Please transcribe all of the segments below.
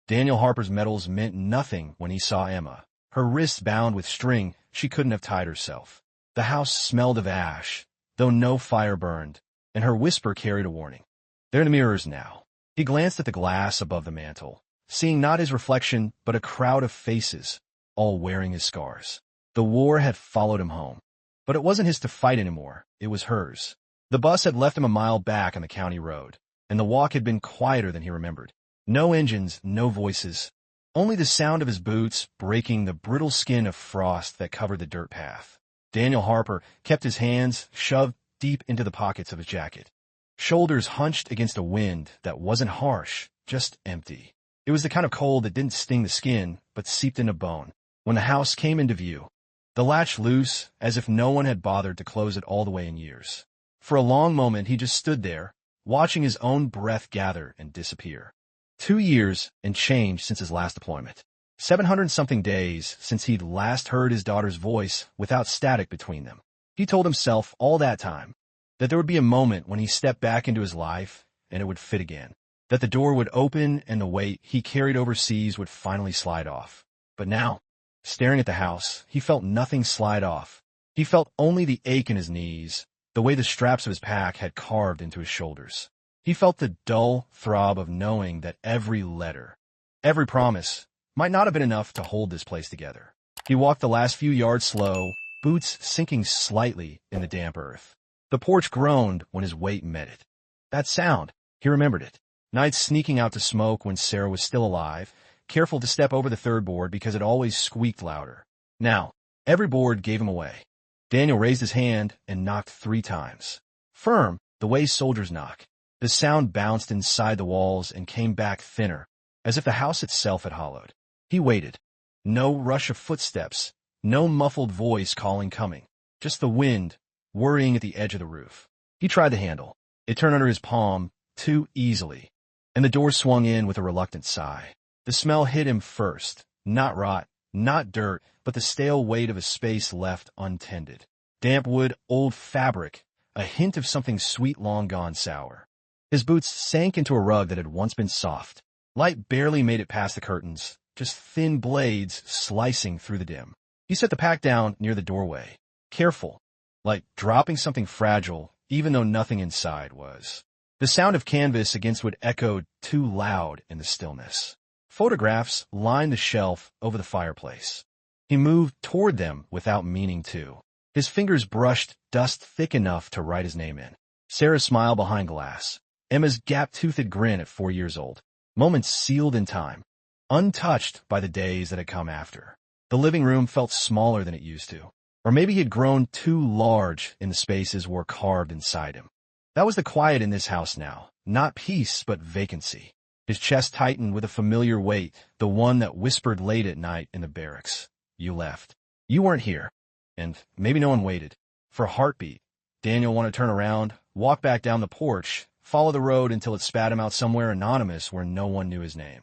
Daniel Harper's medals meant nothing when he saw Emma. Her wrists bound with string, she couldn't have tied herself. The house smelled of ash, though no fire burned, and her whisper carried a warning. They're in the mirrors now. He glanced at the glass above the mantel, seeing not his reflection, but a crowd of faces, all wearing his scars. The war had followed him home. But it wasn't his to fight anymore, it was hers. The bus had left him a mile back on the county road, and the walk had been quieter than he remembered. No engines, no voices, only the sound of his boots breaking the brittle skin of frost that covered the dirt path. Daniel Harper kept his hands shoved deep into the pockets of his jacket, shoulders hunched against a wind that wasn't harsh, just empty. It was the kind of cold that didn't sting the skin, but seeped into bone. When the house came into view, the latch loose, as if no one had bothered to close it all the way in years. For a long moment he just stood there, watching his own breath gather and disappear. 2 years and change since his last deployment. 700-something days since he'd last heard his daughter's voice without static between them. He told himself all that time that there would be a moment when he stepped back into his life and it would fit again, that the door would open and the weight he carried overseas would finally slide off. But now, staring at the house, he felt nothing slide off. He felt only the ache in his knees, the way the straps of his pack had carved into his shoulders. He felt the dull throb of knowing that every letter, every promise, might not have been enough to hold this place together. He walked the last few yards slow, boots sinking slightly in the damp earth. The porch groaned when his weight met it. That sound, he remembered it. Nights sneaking out to smoke when Sarah was still alive, careful to step over the third board because it always squeaked louder. Now, every board gave him away. Daniel raised his hand and knocked 3 times. Firm, the way soldiers knock. The sound bounced inside the walls and came back thinner, as if the house itself had hollowed. He waited. No rush of footsteps, no muffled voice calling coming, just the wind worrying at the edge of the roof. He tried the handle. It turned under his palm too easily, and the door swung in with a reluctant sigh. The smell hit him first, not rot, not dirt, but the stale weight of a space left untended. Damp wood, old fabric, a hint of something sweet long gone sour. His boots sank into a rug that had once been soft. Light barely made it past the curtains, just thin blades slicing through the dim. He set the pack down near the doorway, careful, like dropping something fragile, even though nothing inside was. The sound of canvas against wood echoed too loud in the stillness. Photographs lined the shelf over the fireplace. He moved toward them without meaning to. His fingers brushed dust thick enough to write his name in. Sarah's smile behind glass. Emma's gap-toothed grin at 4 years old. Moments sealed in time, untouched by the days that had come after. The living room felt smaller than it used to. Or maybe he had grown too large in the spaces were carved inside him. That was the quiet in this house now. Not peace, but vacancy. His chest tightened with a familiar weight, the one that whispered late at night in the barracks. You left. You weren't here. And maybe no one waited. For a heartbeat, Daniel wanted to turn around, walk back down the porch, follow the road until it spat him out somewhere anonymous where no one knew his name.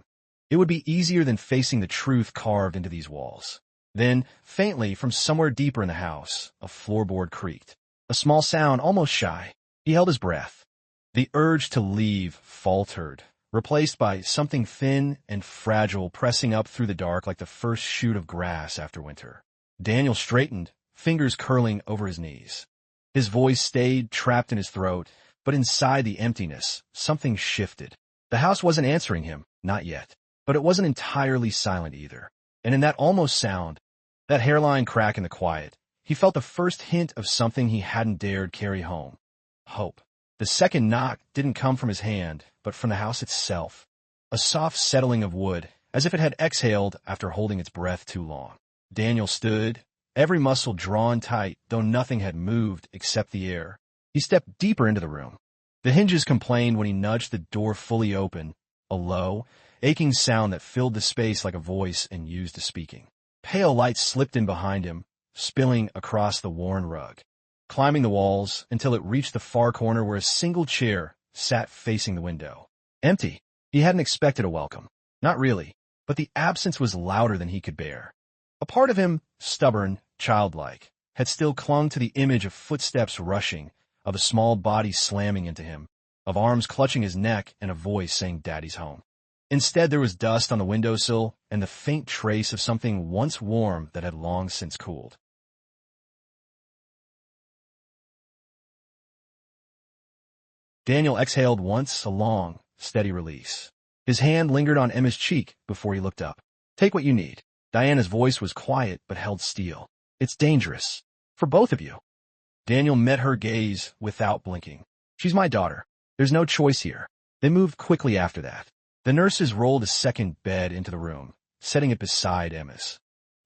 It would be easier than facing the truth carved into these walls. Then, faintly, from somewhere deeper in the house, a floorboard creaked. A small sound, almost shy. He held his breath. The urge to leave faltered, replaced by something thin and fragile pressing up through the dark like the first shoot of grass after winter. Daniel straightened, fingers curling over his knees. His voice stayed trapped in his throat, but inside the emptiness, something shifted. The house wasn't answering him, not yet, but it wasn't entirely silent either. And in that almost sound, that hairline crack in the quiet, he felt the first hint of something he hadn't dared carry home. Hope. The second knock didn't come from his hand, but from the house itself. A soft settling of wood, as if it had exhaled after holding its breath too long. Daniel stood, every muscle drawn tight, though nothing had moved except the air. He stepped deeper into the room. The hinges complained when he nudged the door fully open, a low, aching sound that filled the space like a voice and used to speaking. Pale light slipped in behind him, spilling across the worn rug, climbing the walls until it reached the far corner where a single chair sat facing the window. Empty. He hadn't expected a welcome. Not really, but the absence was louder than he could bear. A part of him, stubborn, childlike, had still clung to the image of footsteps rushing, of a small body slamming into him, of arms clutching his neck and a voice saying Daddy's home. Instead, there was dust on the windowsill and the faint trace of something once warm that had long since cooled. Daniel exhaled once, a long, steady release. His hand lingered on Emma's cheek before he looked up. "Take what you need." Diana's voice was quiet but held steel. "It's dangerous. For both of you." Daniel met her gaze without blinking. "She's my daughter. There's no choice here." They moved quickly after that. The nurses rolled a second bed into the room, setting it beside Emma's.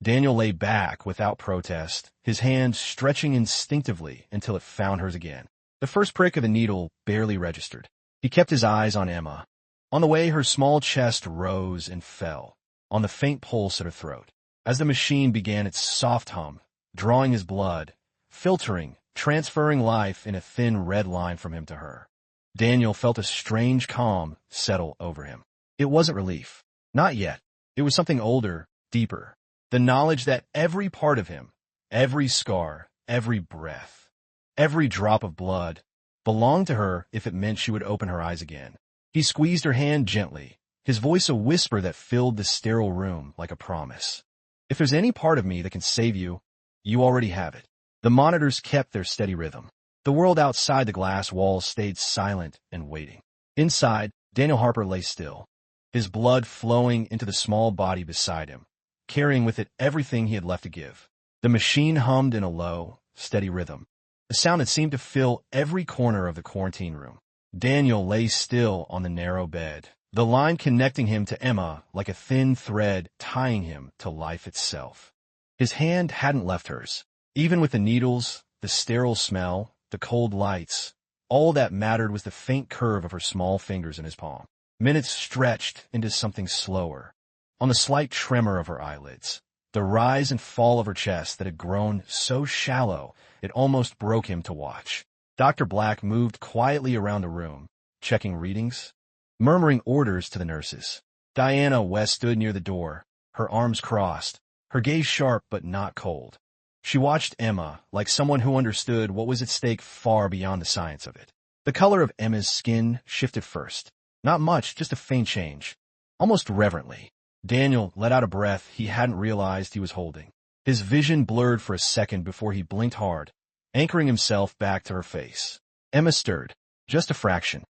Daniel lay back without protest, his hand stretching instinctively until it found hers again. The first prick of the needle barely registered. He kept his eyes on Emma. On the way, her small chest rose and fell, on the faint pulse at her throat. As the machine began its soft hum, drawing his blood, filtering, transferring life in a thin red line from him to her, Daniel felt a strange calm settle over him. It wasn't relief. Not yet. It was something older, deeper. The knowledge that every part of him, every scar, every breath, every drop of blood, belonged to her if it meant she would open her eyes again. He squeezed her hand gently, his voice a whisper that filled the sterile room like a promise. "If there's any part of me that can save you, you already have it." The monitors kept their steady rhythm. The world outside the glass walls stayed silent and waiting. Inside, Daniel Harper lay still, his blood flowing into the small body beside him, carrying with it everything he had left to give. The machine hummed in a low, steady rhythm, a sound that seemed to fill every corner of the quarantine room. Daniel lay still on the narrow bed, the line connecting him to Emma like a thin thread tying him to life itself. His hand hadn't left hers. Even with the needles, the sterile smell, the cold lights, all that mattered was the faint curve of her small fingers in his palm. Minutes stretched into something slower, on the slight tremor of her eyelids, the rise and fall of her chest that had grown so shallow it almost broke him to watch. Dr. Black moved quietly around the room, checking readings, murmuring orders to the nurses. Diana West stood near the door, her arms crossed, her gaze sharp but not cold. She watched Emma like someone who understood what was at stake far beyond the science of it. The color of Emma's skin shifted first. Not much, just a faint change. Almost reverently, Daniel let out a breath he hadn't realized he was holding. His vision blurred for a second before he blinked hard, anchoring himself back to her face. Emma stirred, just a fraction.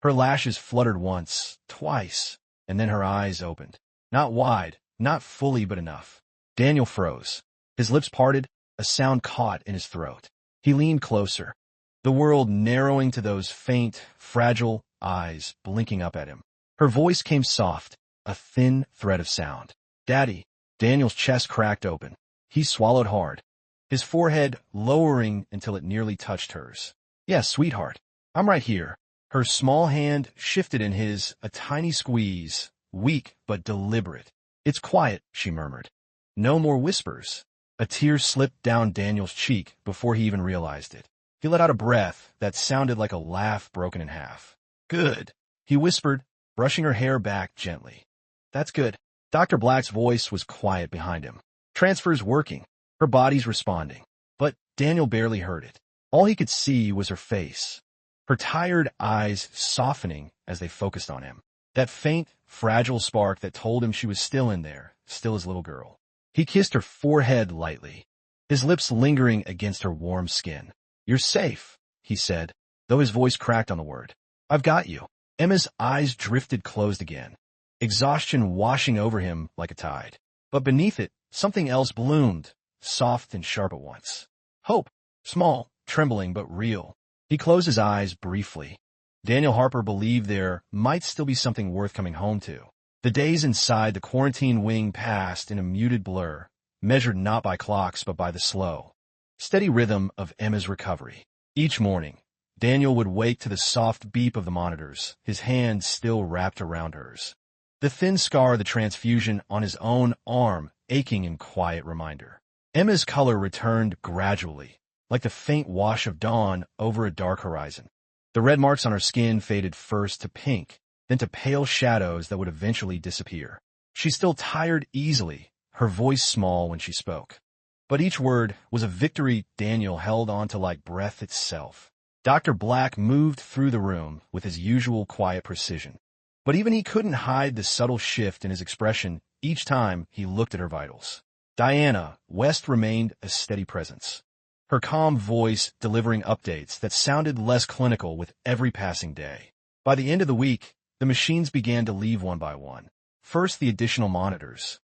Her lashes fluttered once, twice, and then her eyes opened. Not wide, not fully, but enough. Daniel froze. His lips parted, a sound caught in his throat. He leaned closer, the world narrowing to those faint, fragile eyes blinking up at him. Her voice came soft, a thin thread of sound. "Daddy." Daniel's chest cracked open. He swallowed hard, his forehead lowering until it nearly touched hers. "Yes, sweetheart. I'm right here." Her small hand shifted in his, a tiny squeeze, weak but deliberate. "It's quiet," she murmured. No more whispers. A tear slipped down Daniel's cheek before he even realized it. He let out a breath that sounded like a laugh broken in half. "Good," he whispered, brushing her hair back gently. "That's good." Dr. Black's voice was quiet behind him. "Transfer's working. Her body's responding." But Daniel barely heard it. All he could see was her face, her tired eyes softening as they focused on him. That faint, fragile spark that told him she was still in there, still his little girl. He kissed her forehead lightly, his lips lingering against her warm skin. "You're safe," he said, though his voice cracked on the word. "I've got you." Emma's eyes drifted closed again, exhaustion washing over him like a tide. But beneath it, something else bloomed, soft and sharp at once. Hope, small, trembling, but real. He closed his eyes briefly. Daniel Harper believed there might still be something worth coming home to. The days inside the quarantine wing passed in a muted blur, measured not by clocks but by the slow, steady rhythm of Emma's recovery. Each morning, Daniel would wake to the soft beep of the monitors, his hand still wrapped around hers. The thin scar of the transfusion on his own arm aching in quiet reminder. Emma's color returned gradually, like the faint wash of dawn over a dark horizon. The red marks on her skin faded first to pink, then to pale shadows that would eventually disappear. She still tired easily, her voice small when she spoke. But each word was a victory Daniel held on to like breath itself. Dr. Black moved through the room with his usual quiet precision. But even he couldn't hide the subtle shift in his expression each time he looked at her vitals. Diana West remained a steady presence, her calm voice delivering updates that sounded less clinical with every passing day. By the end of the week, the machines began to leave one by one. First the additional monitors,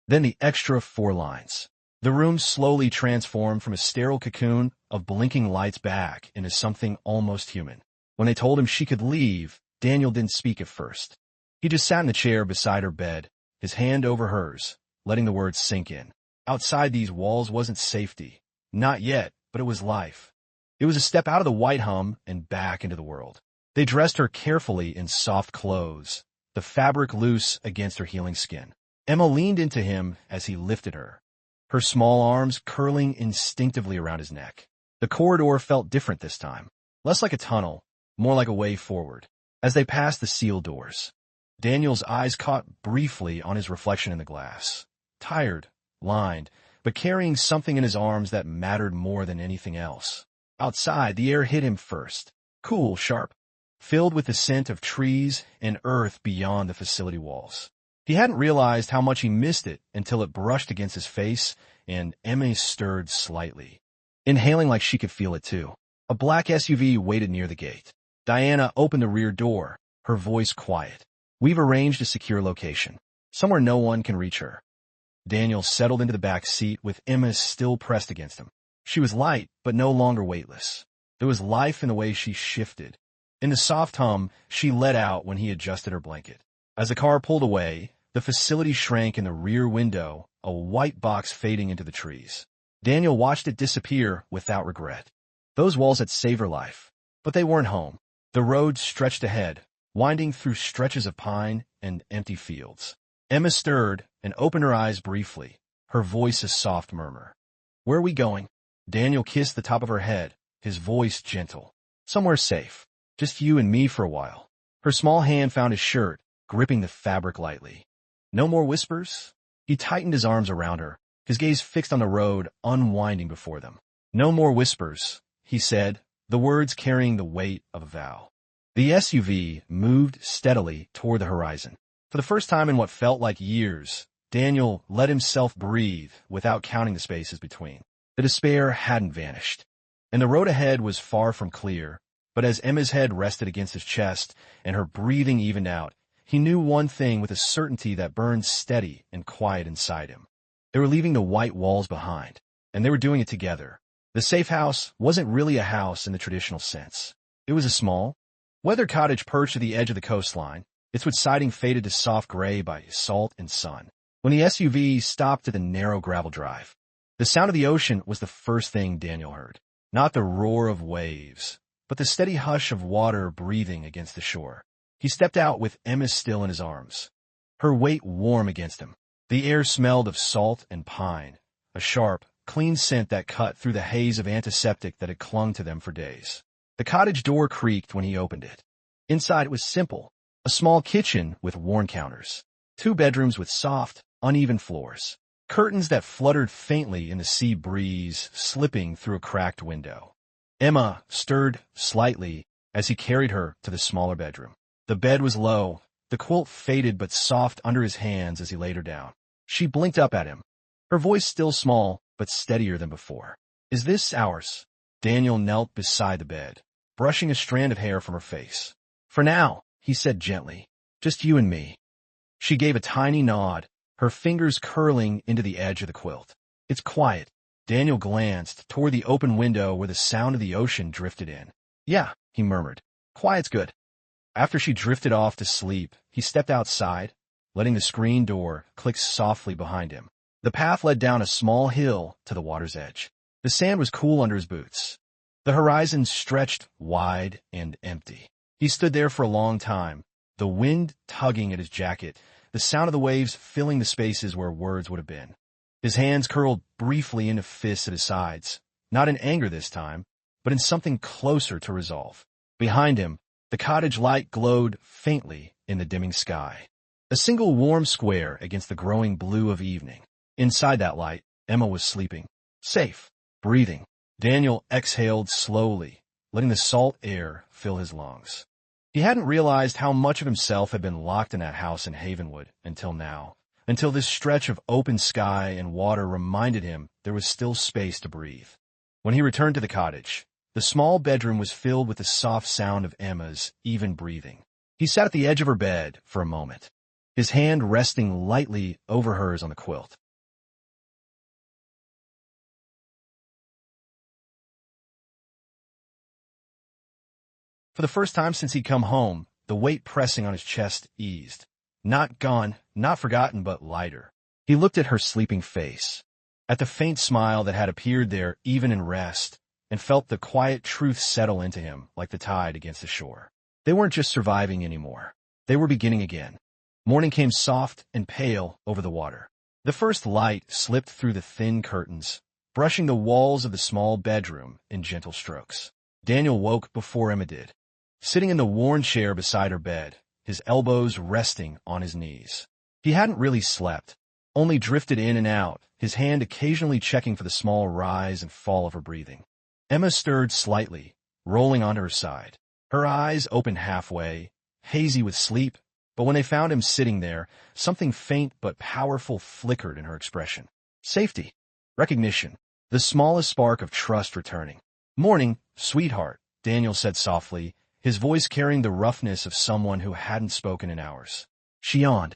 then the extra 4 lines. The room slowly transformed from a sterile cocoon of blinking lights back into something almost human. When they told him she could leave, Daniel didn't speak at first. He just sat in the chair beside her bed, his hand over hers, letting the words sink in. Outside these walls wasn't safety. Not yet, but it was life. It was a step out of the white hum and back into the world. They dressed her carefully in soft clothes, the fabric loose against her healing skin. Emma leaned into him as he lifted her, her small arms curling instinctively around his neck. The corridor felt different this time, less like a tunnel, more like a way forward. As they passed the sealed doors, Daniel's eyes caught briefly on his reflection in the glass. Tired, lined, but carrying something in his arms that mattered more than anything else. Outside, the air hit him first, cool, sharp, filled with the scent of trees and earth beyond the facility walls. He hadn't realized how much he missed it until it brushed against his face, and Emma stirred slightly, inhaling like she could feel it too. A black SUV waited near the gate. Diana opened the rear door, her voice quiet. "We've arranged a secure location, somewhere no one can reach her." Daniel settled into the back seat with Emma still pressed against him. She was light, but no longer weightless. There was life in the way she shifted. In the soft hum, she let out when he adjusted her blanket. As the car pulled away, the facility shrank in the rear window, a white box fading into the trees. Daniel watched it disappear without regret. Those walls had saved her life, but they weren't home. The road stretched ahead, winding through stretches of pine and empty fields. Emma stirred and opened her eyes briefly, her voice a soft murmur. "Where are we going?" Daniel kissed the top of her head, his voice gentle. "Somewhere safe. Just you and me for a while." Her small hand found his shirt, gripping the fabric lightly. "No more whispers?" He tightened his arms around her, his gaze fixed on the road unwinding before them. "No more whispers," he said, the words carrying the weight of a vow. The SUV moved steadily toward the horizon. For the first time in what felt like years, Daniel let himself breathe without counting the spaces between. The despair hadn't vanished, and the road ahead was far from clear, but as Emma's head rested against his chest and her breathing evened out, he knew one thing with a certainty that burned steady and quiet inside him. They were leaving the white walls behind, and they were doing it together. The safe house wasn't really a house in the traditional sense. It was a small, weathered cottage perched at the edge of the coastline, its wood siding faded to soft gray by salt and sun. When the SUV stopped at the narrow gravel drive, the sound of the ocean was the first thing Daniel heard. Not the roar of waves, but the steady hush of water breathing against the shore. He stepped out with Emma still in his arms, her weight warm against him. The air smelled of salt and pine, a sharp, clean scent that cut through the haze of antiseptic that had clung to them for days. The cottage door creaked when he opened it. Inside it was simple, a small kitchen with worn counters, 2 bedrooms with soft, uneven floors, curtains that fluttered faintly in the sea breeze slipping through a cracked window. Emma stirred slightly as he carried her to the smaller bedroom. The bed was low, the quilt faded but soft under his hands as he laid her down. She blinked up at him, her voice still small but steadier than before. "Is this ours?" Daniel knelt beside the bed, brushing a strand of hair from her face. "For now," he said gently, "just you and me." She gave a tiny nod, her fingers curling into the edge of the quilt. "It's quiet." Daniel glanced toward the open window where the sound of the ocean drifted in. "Yeah," he murmured. "Quiet's good." After she drifted off to sleep, he stepped outside, letting the screen door click softly behind him. The path led down a small hill to the water's edge. The sand was cool under his boots. The horizon stretched wide and empty. He stood there for a long time, the wind tugging at his jacket, the sound of the waves filling the spaces where words would have been. His hands curled briefly into fists at his sides, not in anger this time, but in something closer to resolve. Behind him, the cottage light glowed faintly in the dimming sky, a single warm square against the growing blue of evening. Inside that light, Emma was sleeping, safe, breathing. Daniel exhaled slowly, letting the salt air fill his lungs. He hadn't realized how much of himself had been locked in that house in Havenwood until now, until this stretch of open sky and water reminded him there was still space to breathe. When he returned to the cottage, the small bedroom was filled with the soft sound of Emma's even breathing. He sat at the edge of her bed for a moment, his hand resting lightly over hers on the quilt. For the first time since he'd come home, the weight pressing on his chest eased. Not gone, not forgotten, but lighter. He looked at her sleeping face, at the faint smile that had appeared there even in rest, and felt the quiet truth settle into him like the tide against the shore. They weren't just surviving anymore. They were beginning again. Morning came soft and pale over the water. The first light slipped through the thin curtains, brushing the walls of the small bedroom in gentle strokes. Daniel woke before Emma did, sitting in the worn chair beside her bed, his elbows resting on his knees. He hadn't really slept, only drifted in and out, his hand occasionally checking for the small rise and fall of her breathing. Emma stirred slightly, rolling onto her side. Her eyes opened halfway, hazy with sleep, but when they found him sitting there, something faint but powerful flickered in her expression. Safety. Recognition. The smallest spark of trust returning. "Morning, sweetheart," Daniel said softly, his voice carrying the roughness of someone who hadn't spoken in hours. She yawned,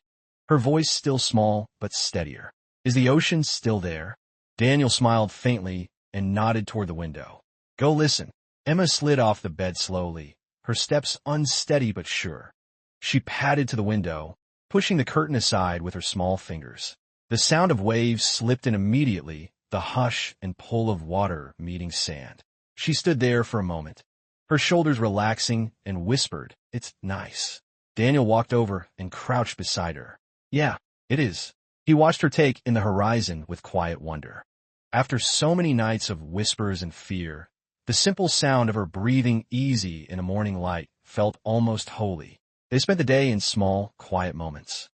her voice still small but steadier. "Is the ocean still there?" Daniel smiled faintly and nodded toward the window. "Go listen." Emma slid off the bed slowly, her steps unsteady but sure. She padded to the window, pushing the curtain aside with her small fingers. The sound of waves slipped in immediately, the hush and pull of water meeting sand. She stood there for a moment, her shoulders relaxing, and whispered, "It's nice." Daniel walked over and crouched beside her. "Yeah, it is." He watched her take in the horizon with quiet wonder. After so many nights of whispers and fear, the simple sound of her breathing easy in a morning light felt almost holy. They spent the day in small, quiet moments.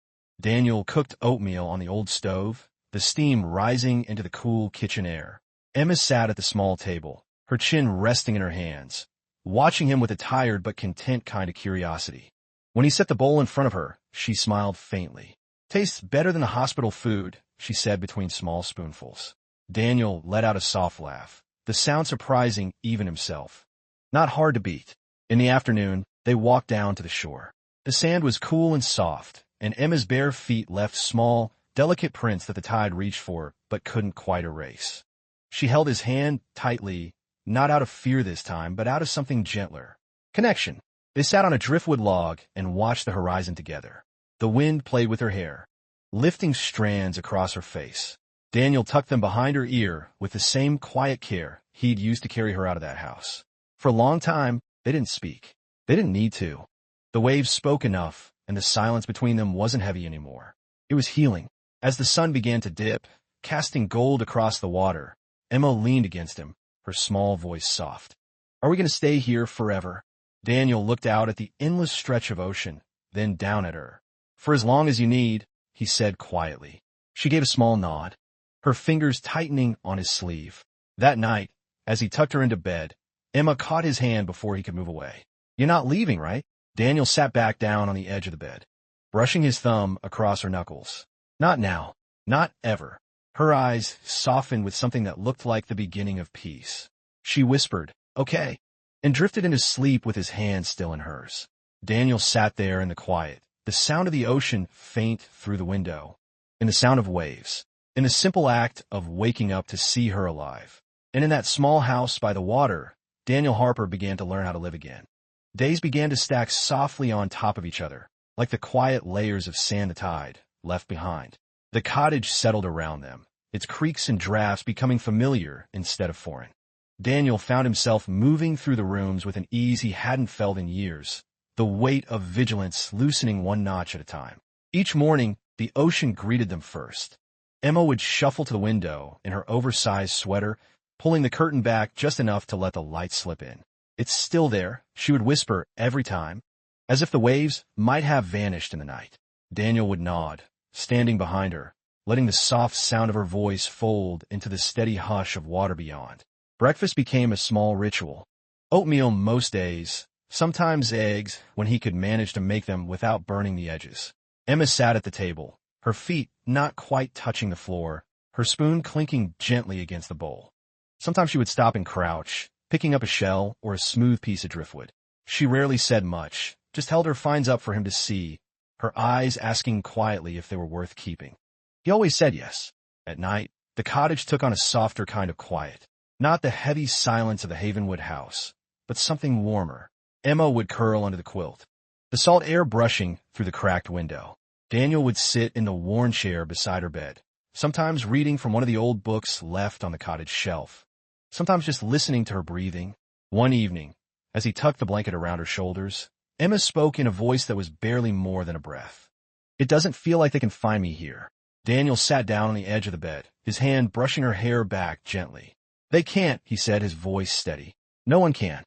Daniel cooked oatmeal on the old stove, the steam rising into the cool kitchen air. Emma sat at the small table, her chin resting in her hands, watching him with a tired but content kind of curiosity. When he set the bowl in front of her, she smiled faintly. "Tastes better than the hospital food," she said between small spoonfuls. Daniel let out a soft laugh, the sound surprising even himself. Not hard to beat. In the afternoon, they walked down to the shore. The sand was cool and soft, and Emma's bare feet left small, delicate prints that the tide reached for but couldn't quite erase. She held his hand tightly, not out of fear this time, but out of something gentler. Connection. They sat on a driftwood log and watched the horizon together. The wind played with her hair, lifting strands across her face. Daniel tucked them behind her ear with the same quiet care he'd used to carry her out of that house. For a long time, they didn't speak. They didn't need to. The waves spoke enough, and the silence between them wasn't heavy anymore. It was healing. As the sun began to dip, casting gold across the water, Emma leaned against him, her small voice soft. "Are we going to stay here forever?" Daniel looked out at the endless stretch of ocean, then down at her. "For as long as you need," he said quietly. She gave a small nod, her fingers tightening on his sleeve. That night, as he tucked her into bed, Emma caught his hand before he could move away. "You're not leaving, right?" Daniel sat back down on the edge of the bed, brushing his thumb across her knuckles. "Not now. Not ever." Her eyes softened with something that looked like the beginning of peace. She whispered, "Okay," and drifted into sleep with his hand still in hers. Daniel sat there in the quiet, the sound of the ocean faint through the window, in the sound of waves, in the simple act of waking up to see her alive. And in that small house by the water, Daniel Harper began to learn how to live again. Days began to stack softly on top of each other, like the quiet layers of sand the tide left behind. The cottage settled around them, its creaks and drafts becoming familiar instead of foreign. Daniel found himself moving through the rooms with an ease he hadn't felt in years, the weight of vigilance loosening one notch at a time. Each morning, the ocean greeted them first. Emma would shuffle to the window in her oversized sweater, pulling the curtain back just enough to let the light slip in. "It's still there," she would whisper every time, as if the waves might have vanished in the night. Daniel would nod, standing behind her, letting the soft sound of her voice fold into the steady hush of water beyond. Breakfast became a small ritual. Oatmeal most days, sometimes eggs when he could manage to make them without burning the edges. Emma sat at the table, her feet not quite touching the floor, her spoon clinking gently against the bowl. Sometimes she would stop and crouch, picking up a shell or a smooth piece of driftwood. She rarely said much, just held her finds up for him to see, her eyes asking quietly if they were worth keeping. He always said yes. At night, the cottage took on a softer kind of quiet. Not the heavy silence of the Havenwood house, but something warmer. Emma would curl under the quilt, the salt air brushing through the cracked window. Daniel would sit in the worn chair beside her bed, sometimes reading from one of the old books left on the cottage shelf, sometimes just listening to her breathing. One evening, as he tucked the blanket around her shoulders, Emma spoke in a voice that was barely more than a breath. "It doesn't feel like they can find me here." Daniel sat down on the edge of the bed, his hand brushing her hair back gently. "They can't," he said, his voice steady. "No one can."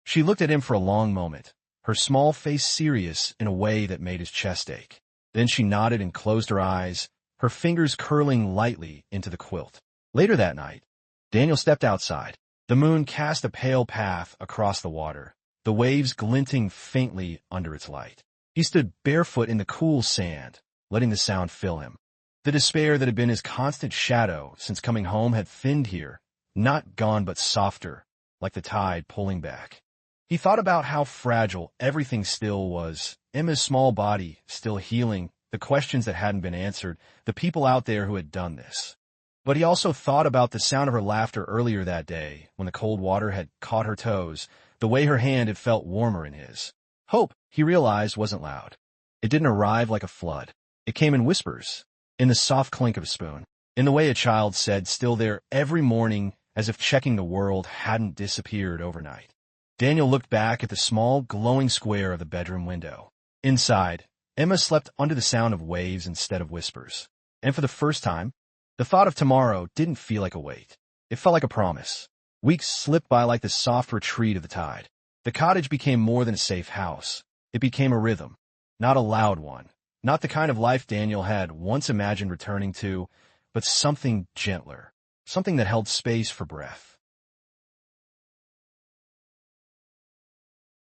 She looked at him for a long moment, her small face serious in a way that made his chest ache. Then she nodded and closed her eyes, her fingers curling lightly into the quilt. Later that night, Daniel stepped outside. The moon cast a pale path across the water, the waves glinting faintly under its light. He stood barefoot in the cool sand, letting the sound fill him. The despair that had been his constant shadow since coming home had thinned here, not gone but softer, like the tide pulling back. He thought about how fragile everything still was, Emma's small body still healing, the questions that hadn't been answered, the people out there who had done this. But he also thought about the sound of her laughter earlier that day, when the cold water had caught her toes, the way her hand had felt warmer in his. Hope, he realized, wasn't loud. It didn't arrive like a flood. It came in whispers, in the soft clink of a spoon, in the way a child said, still there every morning, as if checking the world hadn't disappeared overnight. Daniel looked back at the small, glowing square of the bedroom window. Inside, Emma slept under the sound of waves instead of whispers. And for the first time, the thought of tomorrow didn't feel like a weight. It felt like a promise. Weeks slipped by like the soft retreat of the tide. The cottage became more than a safe house. It became a rhythm. Not a loud one. Not the kind of life Daniel had once imagined returning to, but something gentler. Something that held space for breath.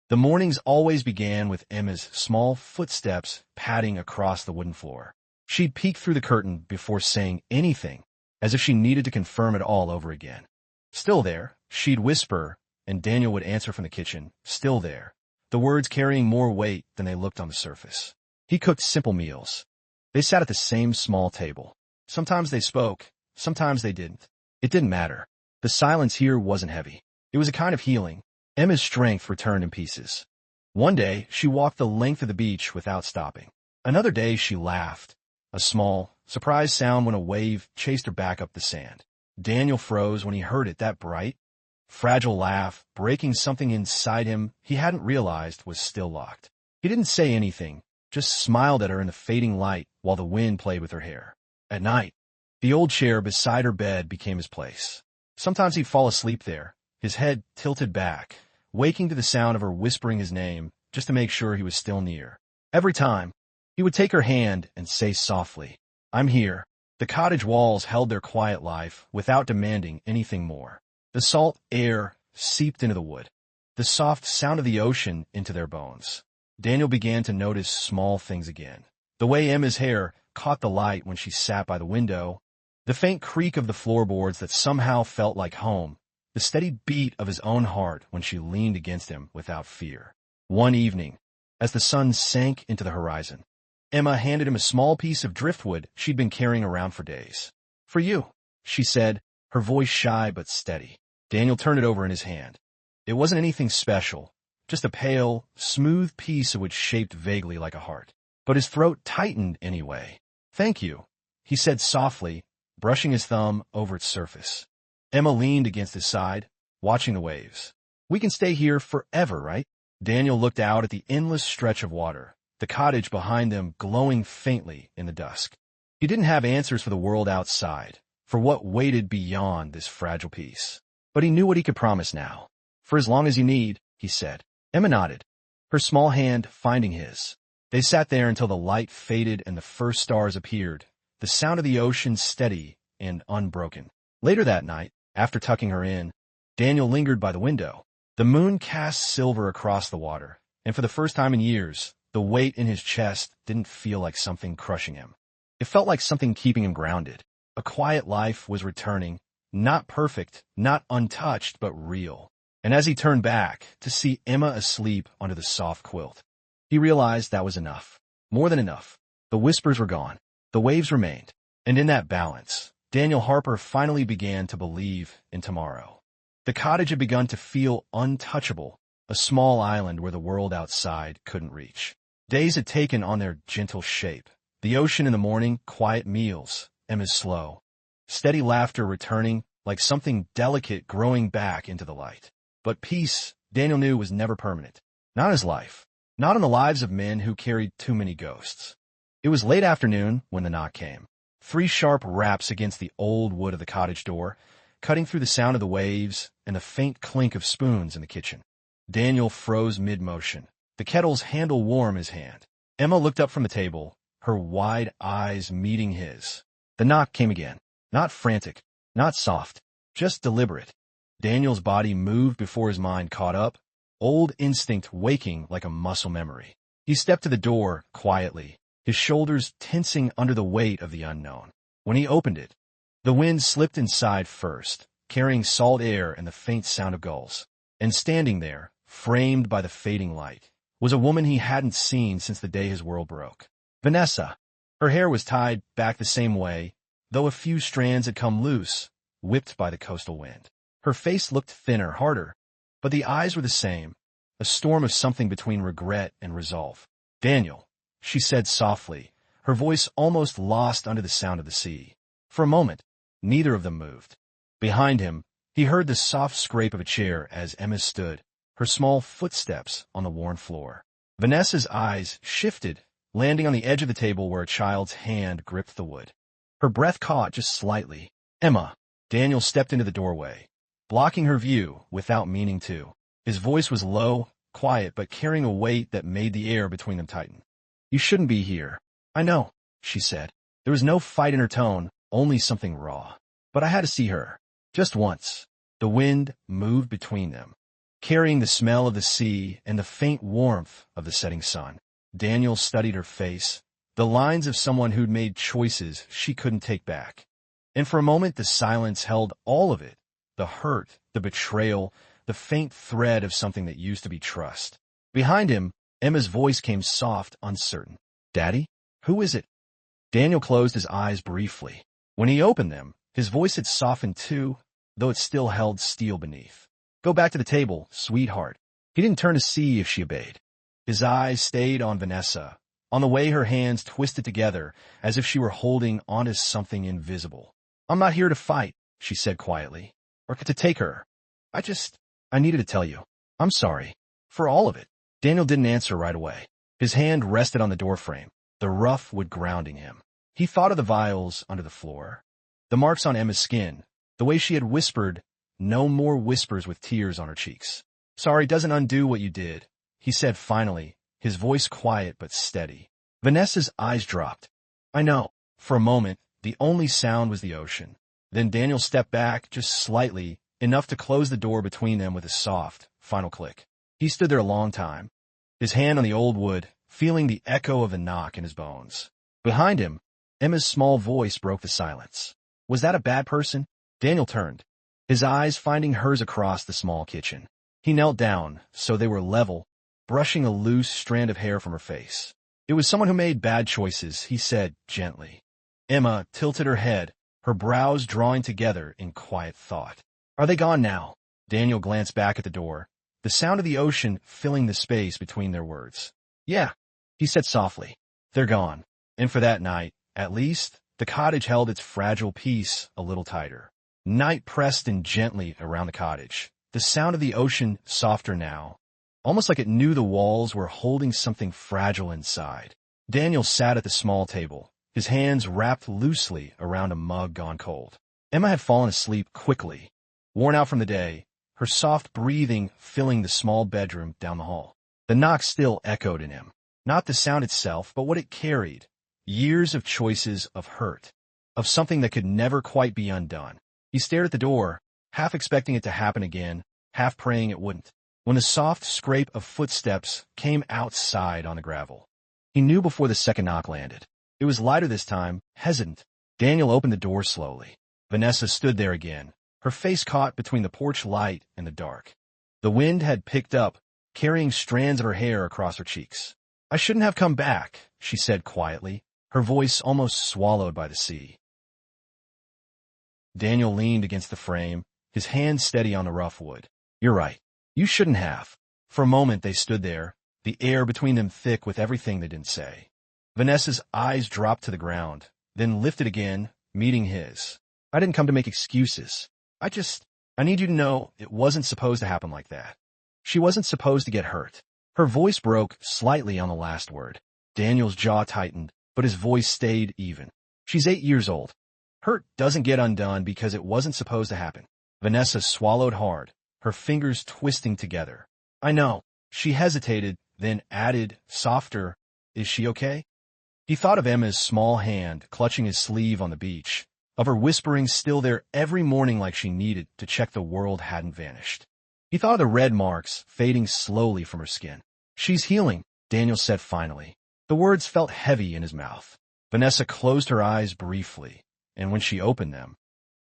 The mornings always began with Emma's small footsteps padding across the wooden floor. She'd peek through the curtain before saying anything, as if she needed to confirm it all over again. "Still there," she'd whisper, and Daniel would answer from the kitchen, "Still there," the words carrying more weight than they looked on the surface. He cooked simple meals. They sat at the same small table. Sometimes they spoke, sometimes they didn't. It didn't matter. The silence here wasn't heavy. It was a kind of healing. Emma's strength returned in pieces. One day, she walked the length of the beach without stopping. Another day, she laughed. A small, surprised sound when a wave chased her back up the sand. Daniel froze when he heard it, that bright, fragile laugh, breaking something inside him he hadn't realized was still locked. He didn't say anything, just smiled at her in the fading light while the wind played with her hair. At night, the old chair beside her bed became his place. Sometimes he'd fall asleep there, his head tilted back, waking to the sound of her whispering his name just to make sure he was still near. Every time, he would take her hand and say softly, "I'm here." The cottage walls held their quiet life without demanding anything more. The salt air seeped into the wood, the soft sound of the ocean into their bones. Daniel began to notice small things again. The way Emma's hair caught the light when she sat by the window, the faint creak of the floorboards that somehow felt like home, the steady beat of his own heart when she leaned against him without fear. One evening, as the sun sank into the horizon, Emma handed him a small piece of driftwood she'd been carrying around for days. "For you," she said, her voice shy but steady. Daniel turned it over in his hand. It wasn't anything special, just a pale, smooth piece of wood shaped vaguely like a heart. But his throat tightened anyway. "Thank you," he said softly, brushing his thumb over its surface. Emma leaned against his side, watching the waves. "We can stay here forever, right?" Daniel looked out at the endless stretch of water, the cottage behind them glowing faintly in the dusk. He didn't have answers for the world outside, for what waited beyond this fragile piece. But he knew what he could promise now. "For as long as you need," he said. Emma nodded, her small hand finding his. They sat there until the light faded and the first stars appeared, the sound of the ocean steady and unbroken. Later that night, after tucking her in, Daniel lingered by the window. The moon cast silver across the water, and for the first time in years, the weight in his chest didn't feel like something crushing him. It felt like something keeping him grounded. A quiet life was returning, not perfect, not untouched, but real. And as he turned back to see Emma asleep under the soft quilt, he realized that was enough. More than enough. The whispers were gone. The waves remained. And in that balance, Daniel Harper finally began to believe in tomorrow. The cottage had begun to feel untouchable, a small island where the world outside couldn't reach. Days had taken on their gentle shape. The ocean in the morning, quiet meals, Emma's slow, steady laughter returning like something delicate growing back into the light. But peace, Daniel knew, was never permanent. Not in his life. Not in the lives of men who carried too many ghosts. It was late afternoon when the knock came. 3 sharp raps against the old wood of the cottage door, cutting through the sound of the waves and the faint clink of spoons in the kitchen. Daniel froze mid-motion, the kettle's handle warm his hand. Emma looked up from the table, her wide eyes meeting his. The knock came again. Not frantic, not soft, just deliberate. Daniel's body moved before his mind caught up, old instinct waking like a muscle memory. He stepped to the door quietly, his shoulders tensing under the weight of the unknown. When he opened it, the wind slipped inside first, carrying salt air and the faint sound of gulls. And standing there, framed by the fading light, was a woman he hadn't seen since the day his world broke. Vanessa. Her hair was tied back the same way, though a few strands had come loose, whipped by the coastal wind. Her face looked thinner, harder, but the eyes were the same, a storm of something between regret and resolve. Daniel, she said softly, her voice almost lost under the sound of the sea. For a moment, neither of them moved. Behind him, he heard the soft scrape of a chair as Emma stood, her small footsteps on the worn floor. Vanessa's eyes shifted, landing on the edge of the table where a child's hand gripped the wood. Her breath caught just slightly. Emma. Daniel stepped into the doorway, blocking her view without meaning to. His voice was low, quiet, but carrying a weight that made the air between them tighten. You shouldn't be here. I know, she said. There was no fight in her tone, only something raw. But I had to see her. Just once. The wind moved between them, carrying the smell of the sea and the faint warmth of the setting sun. Daniel studied her face, the lines of someone who'd made choices she couldn't take back. And for a moment the silence held all of it, the hurt, the betrayal, the faint thread of something that used to be trust. Behind him, Emma's voice came soft, uncertain. Daddy? Who is it? Daniel closed his eyes briefly. When he opened them, his voice had softened too, though it still held steel beneath. Go back to the table, sweetheart. He didn't turn to see if she obeyed. His eyes stayed on Vanessa, on the way her hands twisted together as if she were holding onto something invisible. I'm not here to fight, she said quietly, or to take her. I needed to tell you. I'm sorry. For all of it. Daniel didn't answer right away. His hand rested on the doorframe, the rough wood grounding him. He thought of the vials under the floor, the marks on Emma's skin, the way she had whispered, no more whispers with tears on her cheeks. Sorry doesn't undo what you did, he said finally, his voice quiet but steady. Vanessa's eyes dropped. I know. For a moment, the only sound was the ocean. Then Daniel stepped back just slightly, enough to close the door between them with a soft, final click. He stood there a long time, his hand on the old wood, feeling the echo of the knock in his bones. Behind him, Emma's small voice broke the silence. Was that a bad person? Daniel turned, his eyes finding hers across the small kitchen. He knelt down, so they were level, brushing a loose strand of hair from her face. It was someone who made bad choices, he said gently. Emma tilted her head, her brows drawing together in quiet thought. Are they gone now? Daniel glanced back at the door, the sound of the ocean filling the space between their words. Yeah, he said softly. They're gone. And for that night, at least, the cottage held its fragile peace a little tighter. Night pressed in gently around the cottage, the sound of the ocean softer now, almost like it knew the walls were holding something fragile inside. Daniel sat at the small table, his hands wrapped loosely around a mug gone cold. Emma had fallen asleep quickly, worn out from the day, her soft breathing filling the small bedroom down the hall. The knock still echoed in him, not the sound itself, but what it carried. Years of choices of hurt, of something that could never quite be undone. He stared at the door, half expecting it to happen again, half praying it wouldn't. when the soft scrape of footsteps came outside on the gravel. He knew before the second knock landed. It was lighter this time, hesitant. Daniel opened the door slowly. Vanessa stood there again, her face caught between the porch light and the dark. The wind had picked up, carrying strands of her hair across her cheeks. "I shouldn't have come back," she said quietly, her voice almost swallowed by the sea. Daniel leaned against the frame, his hand steady on the rough wood. "You're right. You shouldn't have." For a moment they stood there, the air between them thick with everything they didn't say. Vanessa's eyes dropped to the ground, then lifted again, meeting his. "I didn't come to make excuses. I need you to know it wasn't supposed to happen like that. She wasn't supposed to get hurt." Her voice broke slightly on the last word. Daniel's jaw tightened, but his voice stayed even. "She's 8 years old. Hurt doesn't get undone because it wasn't supposed to happen." Vanessa swallowed hard, her fingers twisting together. "I know." She hesitated, then added, softer, "Is she okay?" He thought of Emma's small hand clutching his sleeve on the beach, of her whispering still there every morning like she needed to check the world hadn't vanished. He thought of the red marks fading slowly from her skin. "She's healing," Daniel said finally. The words felt heavy in his mouth. Vanessa closed her eyes briefly, and when she opened them,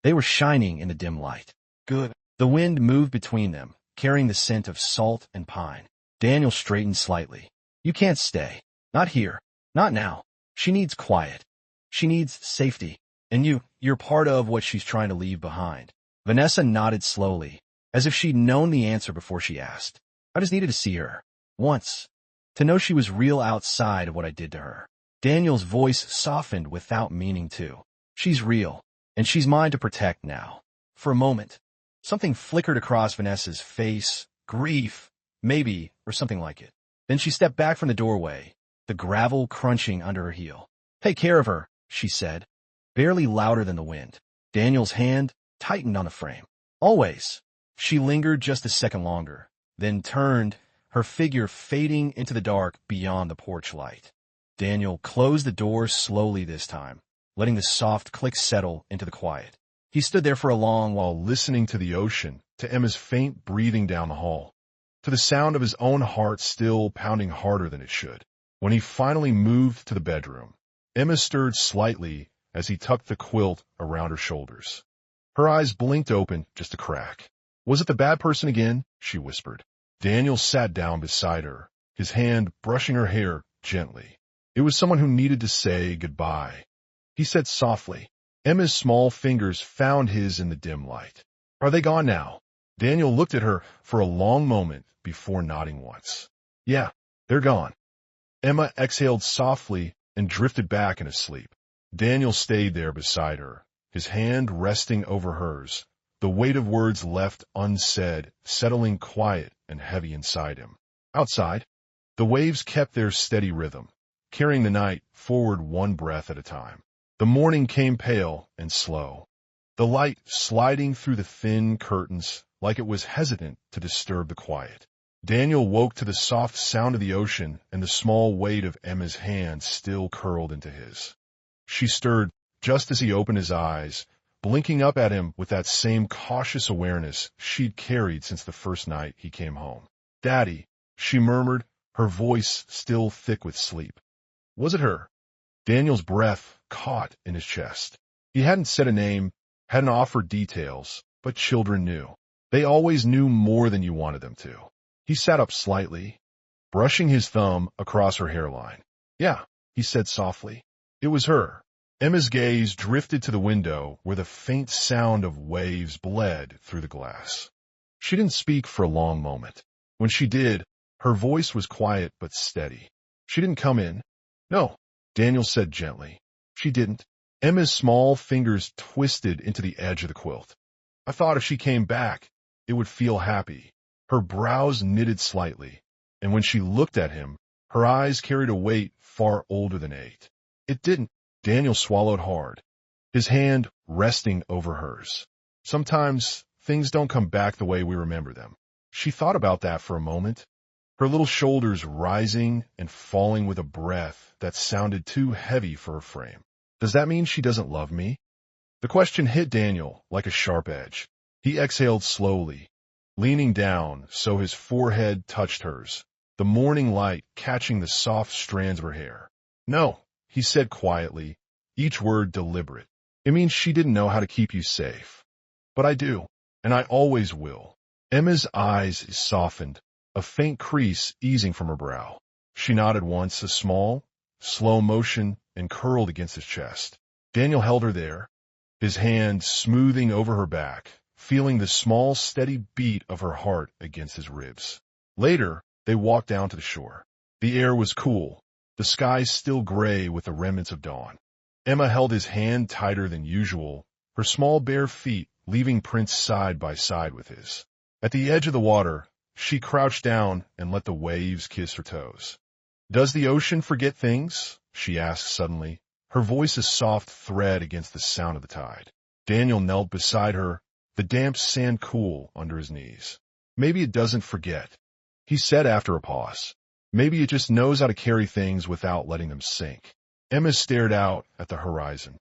they were shining in the dim light. "Good." The wind moved between them, carrying the scent of salt and pine. Daniel straightened slightly. "You can't stay. Not here. Not now. She needs quiet. She needs safety. And you're part of what she's trying to leave behind." Vanessa nodded slowly, as if she'd known the answer before she asked. "I just needed to see her. Once. To know she was real outside of what I did to her." Daniel's voice softened without meaning to. "She's real, and she's mine to protect now." For a moment, something flickered across Vanessa's face. Grief, maybe, or something like it. Then she stepped back from the doorway, the gravel crunching under her heel. "Take care of her," she said, barely louder than the wind. Daniel's hand tightened on the frame. "Always." She lingered just a second longer, then turned, her figure fading into the dark beyond the porch light. Daniel closed the door slowly this time, letting the soft click settle into the quiet. He stood there for a long while listening to the ocean, to Emma's faint breathing down the hall, to the sound of his own heart still pounding harder than it should. When he finally moved to the bedroom, Emma stirred slightly as he tucked the quilt around her shoulders. Her eyes blinked open just a crack. "Was it the bad person again?" she whispered. Daniel sat down beside her, his hand brushing her hair gently. "It was someone who needed to say goodbye," he said softly. Emma's small fingers found his in the dim light. "Are they gone now?" Daniel looked at her for a long moment before nodding once. "Yeah, they're gone." Emma exhaled softly and drifted back into sleep. Daniel stayed there beside her, his hand resting over hers, the weight of words left unsaid, settling quiet and heavy inside him. Outside, the waves kept their steady rhythm, carrying the night forward one breath at a time. The morning came pale and slow, the light sliding through the thin curtains like it was hesitant to disturb the quiet. Daniel woke to the soft sound of the ocean and the small weight of Emma's hand still curled into his. She stirred just as he opened his eyes, blinking up at him with that same cautious awareness she'd carried since the first night he came home. "Daddy," she murmured, her voice still thick with sleep. Was it her? Daniel's breath caught in his chest. He hadn't said a name, hadn't offered details, but children knew. They always knew more than you wanted them to. He sat up slightly, brushing his thumb across her hairline. "Yeah," he said softly. It was her. Emma's gaze drifted to the window where the faint sound of waves bled through the glass. She didn't speak for a long moment. When she did, her voice was quiet but steady. "She didn't come in." "No," Daniel said gently. "She didn't." Emma's small fingers twisted into the edge of the quilt. "I thought if she came back, it would feel happy." Her brows knitted slightly, and when she looked at him, her eyes carried a weight far older than 8. It didn't. Daniel swallowed hard, his hand resting over hers. Sometimes things don't come back the way we remember them. She thought about that for a moment, her little shoulders rising and falling with a breath that sounded too heavy for her frame. Does that mean she doesn't love me? The question hit Daniel like a sharp edge. He exhaled slowly, leaning down so his forehead touched hers, the morning light catching the soft strands of her hair. "No," he said quietly, each word deliberate. "It means she didn't know how to keep you safe. But I do, and I always will." Emma's eyes softened, a faint crease easing from her brow. She nodded once, a small, slow motion, and curled against his chest. Daniel held her there, his hand smoothing over her back, feeling the small, steady beat of her heart against his ribs. Later, they walked down to the shore. The air was cool, the sky still gray with the remnants of dawn. Emma held his hand tighter than usual, her small bare feet leaving prints side by side with his. At the edge of the water, she crouched down and let the waves kiss her toes. "Does the ocean forget things?" she asked suddenly, her voice a soft thread against the sound of the tide. Daniel knelt beside her, the damp sand cool under his knees. "Maybe it doesn't forget," he said after a pause. "Maybe it just knows how to carry things without letting them sink." Emma stared out at the horizon.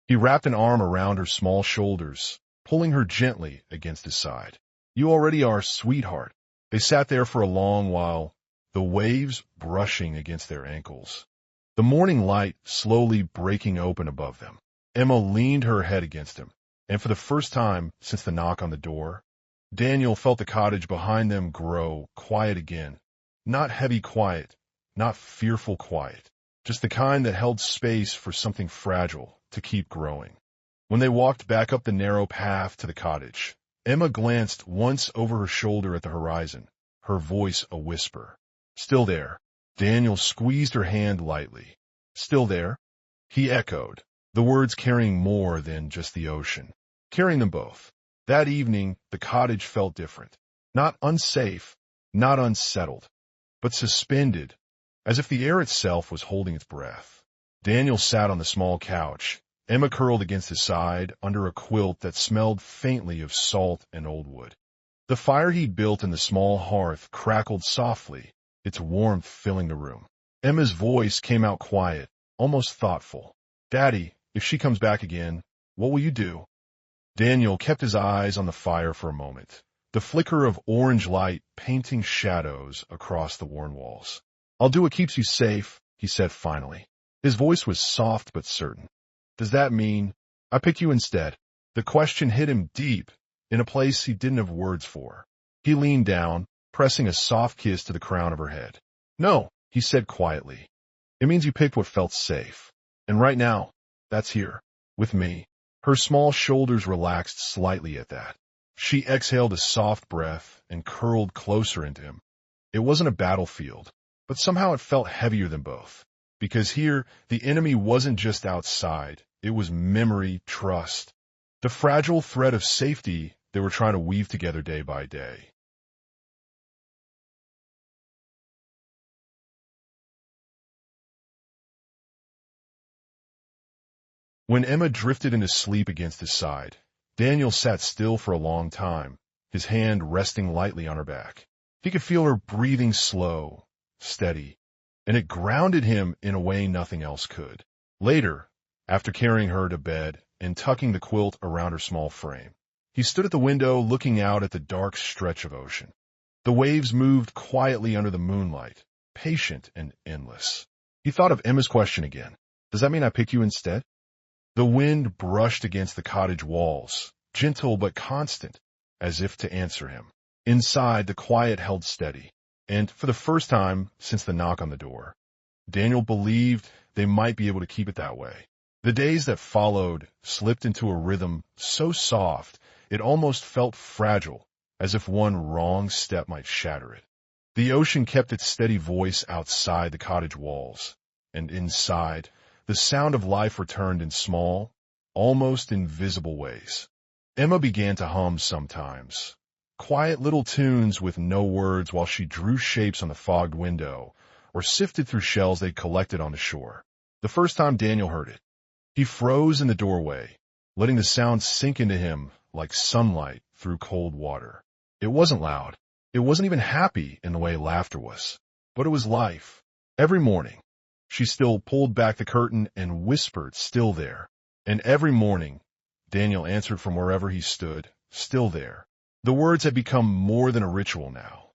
He wrapped an arm around her small shoulders, pulling her gently against his side. "You already are, sweetheart." They sat there for a long while, the waves brushing against their ankles, the morning light slowly breaking open above them. Emma leaned her head against him, and for the first time since the knock on the door, Daniel felt the cottage behind them grow quiet again. Not heavy quiet, not fearful quiet, just the kind that held space for something fragile to keep growing. When they walked back up the narrow path to the cottage, Emma glanced once over her shoulder at the horizon, her voice a whisper. "Still there." Daniel squeezed her hand lightly. "Still there?" He echoed, the words carrying more than just the ocean, carrying them both. That evening, the cottage felt different. Not unsafe, not unsettled, but suspended, as if the air itself was holding its breath. Daniel sat on the small couch, Emma curled against his side under a quilt that smelled faintly of salt and old wood. The fire he'd built in the small hearth crackled softly, its warmth filling the room. Emma's voice came out quiet, almost thoughtful. "Daddy, if she comes back again, what will you do?" Daniel kept his eyes on the fire for a moment, the flicker of orange light painting shadows across the worn walls. "I'll do what keeps you safe," he said finally. His voice was soft but certain. "Does that mean I picked you instead?" The question hit him deep, in a place he didn't have words for. He leaned down, pressing a soft kiss to the crown of her head. "No," he said quietly. "It means you picked what felt safe. And right now, that's here, with me." Her small shoulders relaxed slightly at that. She exhaled a soft breath and curled closer into him. It wasn't a battlefield, but somehow it felt heavier than both. Because here, the enemy wasn't just outside, it was memory, trust, the fragile thread of safety they were trying to weave together day by day. When Emma drifted into sleep against his side, Daniel sat still for a long time, his hand resting lightly on her back. He could feel her breathing slow, steady, and it grounded him in a way nothing else could. Later, after carrying her to bed and tucking the quilt around her small frame, he stood at the window looking out at the dark stretch of ocean. The waves moved quietly under the moonlight, patient and endless. He thought of Emma's question again. "Does that mean I picked you instead?" The wind brushed against the cottage walls, gentle but constant, as if to answer him. Inside, the quiet held steady, and for the first time since the knock on the door, Daniel believed they might be able to keep it that way. The days that followed slipped into a rhythm so soft it almost felt fragile, as if one wrong step might shatter it. The ocean kept its steady voice outside the cottage walls, and inside, the sound of life returned in small, almost invisible ways. Emma began to hum sometimes, quiet little tunes with no words while she drew shapes on the fogged window or sifted through shells they'd collected on the shore. The first time Daniel heard it, he froze in the doorway, letting the sound sink into him like sunlight through cold water. It wasn't loud. It wasn't even happy in the way laughter was, but it was life. Every morning, she still pulled back the curtain and whispered, "Still there." And every morning, Daniel answered from wherever he stood, "Still there." The words had become more than a ritual now.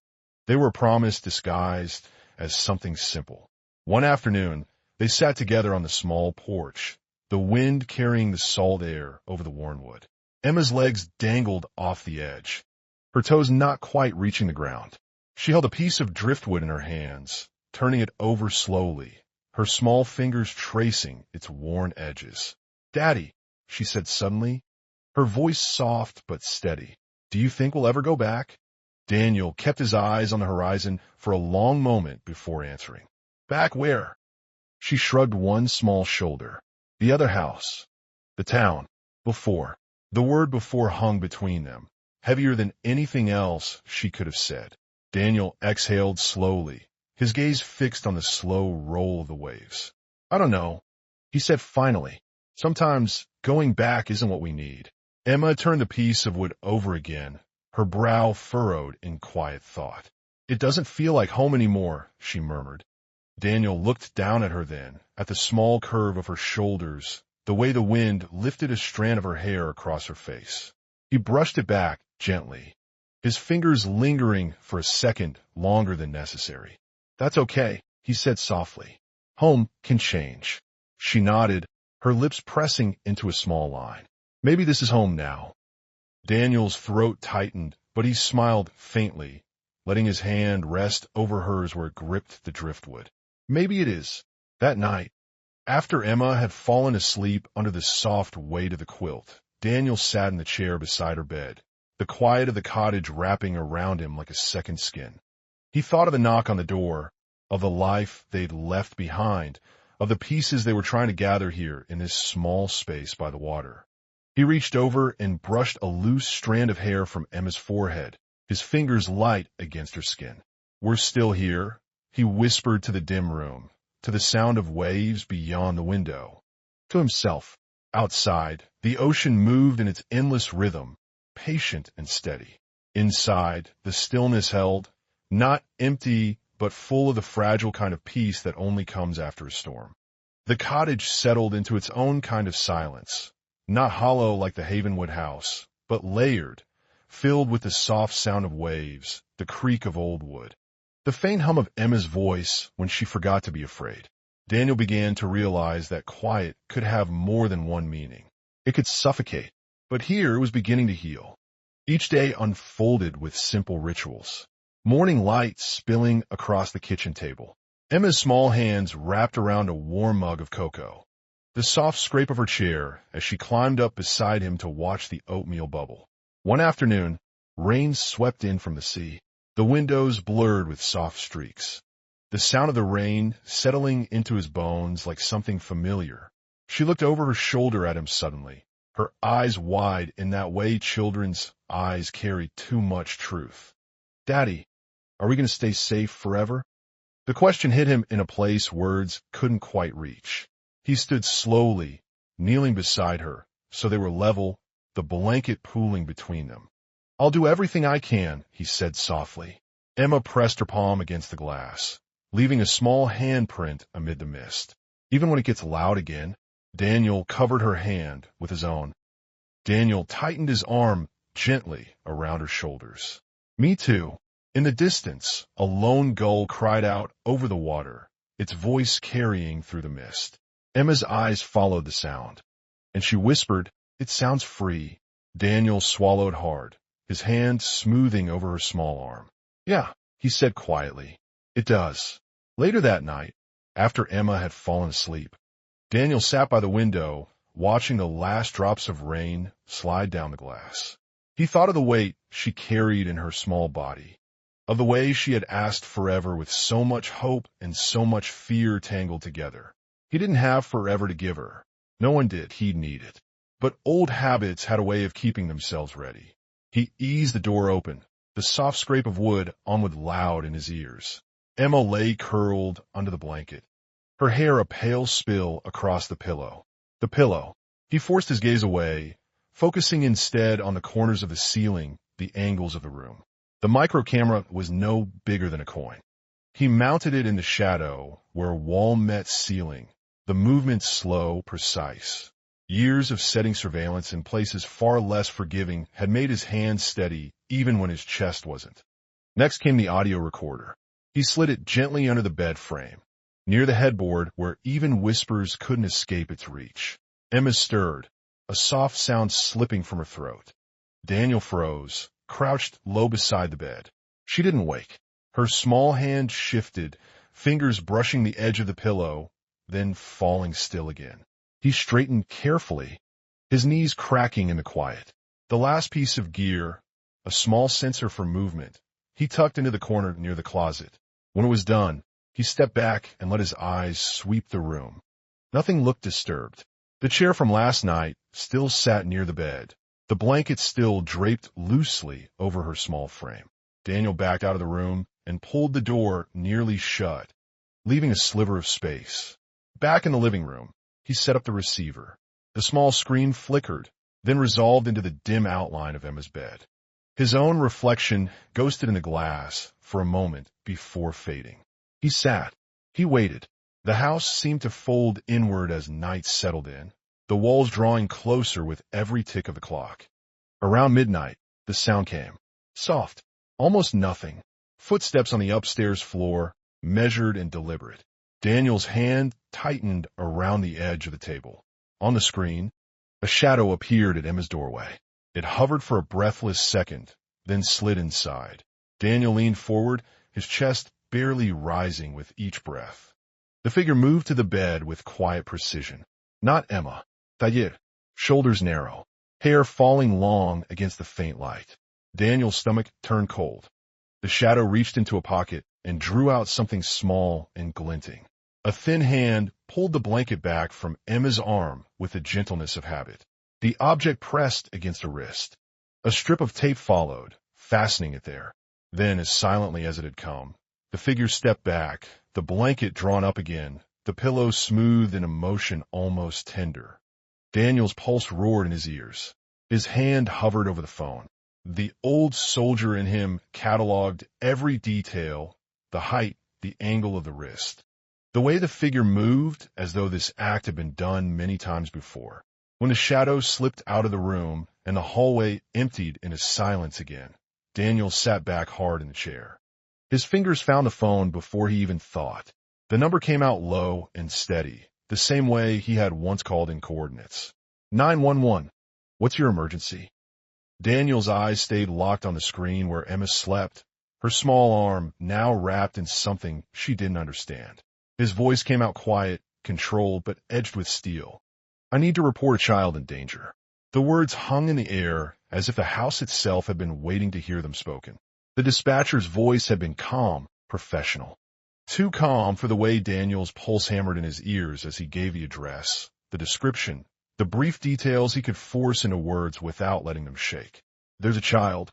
They were a promise disguised as something simple. One afternoon, they sat together on the small porch, the wind carrying the salt air over the worn wood. Emma's legs dangled off the edge, her toes not quite reaching the ground. She held a piece of driftwood in her hands, turning it over slowly, her small fingers tracing its worn edges. "Daddy," she said suddenly, her voice soft but steady, "do you think we'll ever go back?" Daniel kept his eyes on the horizon for a long moment before answering. "Back where?" She shrugged one small shoulder. "The other house. The town. Before." The word before hung between them, heavier than anything else she could have said. Daniel exhaled slowly, his gaze fixed on the slow roll of the waves. "I don't know," he said finally. "Sometimes going back isn't what we need." Emma turned the piece of wood over again, her brow furrowed in quiet thought. "It doesn't feel like home anymore," she murmured. Daniel looked down at her then, at the small curve of her shoulders, the way the wind lifted a strand of her hair across her face. He brushed it back gently, his fingers lingering for a second longer than necessary. "That's okay," he said softly. "Home can change." She nodded, her lips pressing into a small line. "Maybe this is home now." Daniel's throat tightened, but he smiled faintly, letting his hand rest over hers where it gripped the driftwood. "Maybe it is." That night, after Emma had fallen asleep under the soft weight of the quilt, Daniel sat in the chair beside her bed, the quiet of the cottage wrapping around him like a second skin. He thought of the knock on the door, of the life they'd left behind, of the pieces they were trying to gather here in this small space by the water. He reached over and brushed a loose strand of hair from Emma's forehead, his fingers light against her skin. "We're still here," he whispered to the dim room, to the sound of waves beyond the window. To himself, outside, the ocean moved in its endless rhythm, patient and steady. Inside, the stillness held, not empty, but full of the fragile kind of peace that only comes after a storm. The cottage settled into its own kind of silence, not hollow like the Havenwood house, but layered, filled with the soft sound of waves, the creak of old wood, the faint hum of Emma's voice when she forgot to be afraid. Daniel began to realize that quiet could have more than one meaning. It could suffocate, but here it was beginning to heal. Each day unfolded with simple rituals. Morning light spilling across the kitchen table. Emma's small hands wrapped around a warm mug of cocoa. The soft scrape of her chair as she climbed up beside him to watch the oatmeal bubble. One afternoon, rain swept in from the sea, the windows blurred with soft streaks. The sound of the rain settling into his bones like something familiar. She looked over her shoulder at him suddenly, her eyes wide in that way children's eyes carry too much truth. "Daddy, are we going to stay safe forever?" The question hit him in a place words couldn't quite reach. He stood slowly, kneeling beside her, so they were level, the blanket pooling between them. "I'll do everything I can," he said softly. Emma pressed her palm against the glass, leaving a small handprint amid the mist. "Even when it gets loud again?" Daniel covered her hand with his own. Daniel tightened his arm gently around her shoulders. "Me too." In the distance, a lone gull cried out over the water, its voice carrying through the mist. Emma's eyes followed the sound, and she whispered, "It sounds free." Daniel swallowed hard, his hand smoothing over her small arm. "Yeah," he said quietly, "it does." Later that night, after Emma had fallen asleep, Daniel sat by the window, watching the last drops of rain slide down the glass. He thought of the weight she carried in her small body, of the way she had asked forever with so much hope and so much fear tangled together. He didn't have forever to give her. No one did. He'd need it. But old habits had a way of keeping themselves ready. He eased the door open, the soft scrape of wood onward loud in his ears. Emma lay curled under the blanket, her hair a pale spill across the pillow. The pillow. He forced his gaze away, focusing instead on the corners of the ceiling, the angles of the room. The micro camera was no bigger than a coin. He mounted it in the shadow where a wall met ceiling, the movement slow, precise. Years of setting surveillance in places far less forgiving had made his hands steady even when his chest wasn't. Next came the audio recorder. He slid it gently under the bed frame, near the headboard where even whispers couldn't escape its reach. Emma stirred, a soft sound slipping from her throat. Daniel froze, crouched low beside the bed. She didn't wake. Her small hand shifted, fingers brushing the edge of the pillow, then falling still again. He straightened carefully, his knees cracking in the quiet. The last piece of gear, a small sensor for movement, he tucked into the corner near the closet. When it was done, he stepped back and let his eyes sweep the room. Nothing looked disturbed. The chair from last night still sat near the bed, the blanket still draped loosely over her small frame. Daniel backed out of the room and pulled the door nearly shut, leaving a sliver of space. Back in the living room, he set up the receiver. The small screen flickered, then resolved into the dim outline of Emma's bed. His own reflection ghosted in the glass for a moment before fading. He sat. He waited. The house seemed to fold inward as night settled in, the walls drawing closer with every tick of the clock. Around midnight, the sound came. Soft, almost nothing. Footsteps on the upstairs floor, measured and deliberate. Daniel's hand tightened around the edge of the table. On the screen, a shadow appeared at Emma's doorway. It hovered for a breathless second, then slid inside. Daniel leaned forward, his chest barely rising with each breath. The figure moved to the bed with quiet precision. Not Emma. Tahir, shoulders narrow, hair falling long against the faint light. Daniel's stomach turned cold. The shadow reached into a pocket and drew out something small and glinting. A thin hand pulled the blanket back from Emma's arm with the gentleness of habit. The object pressed against her wrist. A strip of tape followed, fastening it there. Then, as silently as it had come, the figure stepped back, the blanket drawn up again, the pillow smoothed in a motion almost tender. Daniel's pulse roared in his ears. His hand hovered over the phone. The old soldier in him cataloged every detail, the height, the angle of the wrist. The way the figure moved, as though this act had been done many times before. When the shadow slipped out of the room and the hallway emptied into silence again, Daniel sat back hard in the chair. His fingers found the phone before he even thought. The number came out low and steady, the same way he had once called in coordinates. 911. What's your emergency? Daniel's eyes stayed locked on the screen where Emma slept, her small arm now wrapped in something she didn't understand. His voice came out quiet, controlled, but edged with steel. I need to report a child in danger. The words hung in the air as if the house itself had been waiting to hear them spoken. The dispatcher's voice had been calm, professional. Too calm for the way Daniel's pulse hammered in his ears as he gave the address, the description, the brief details he could force into words without letting them shake. There's a child,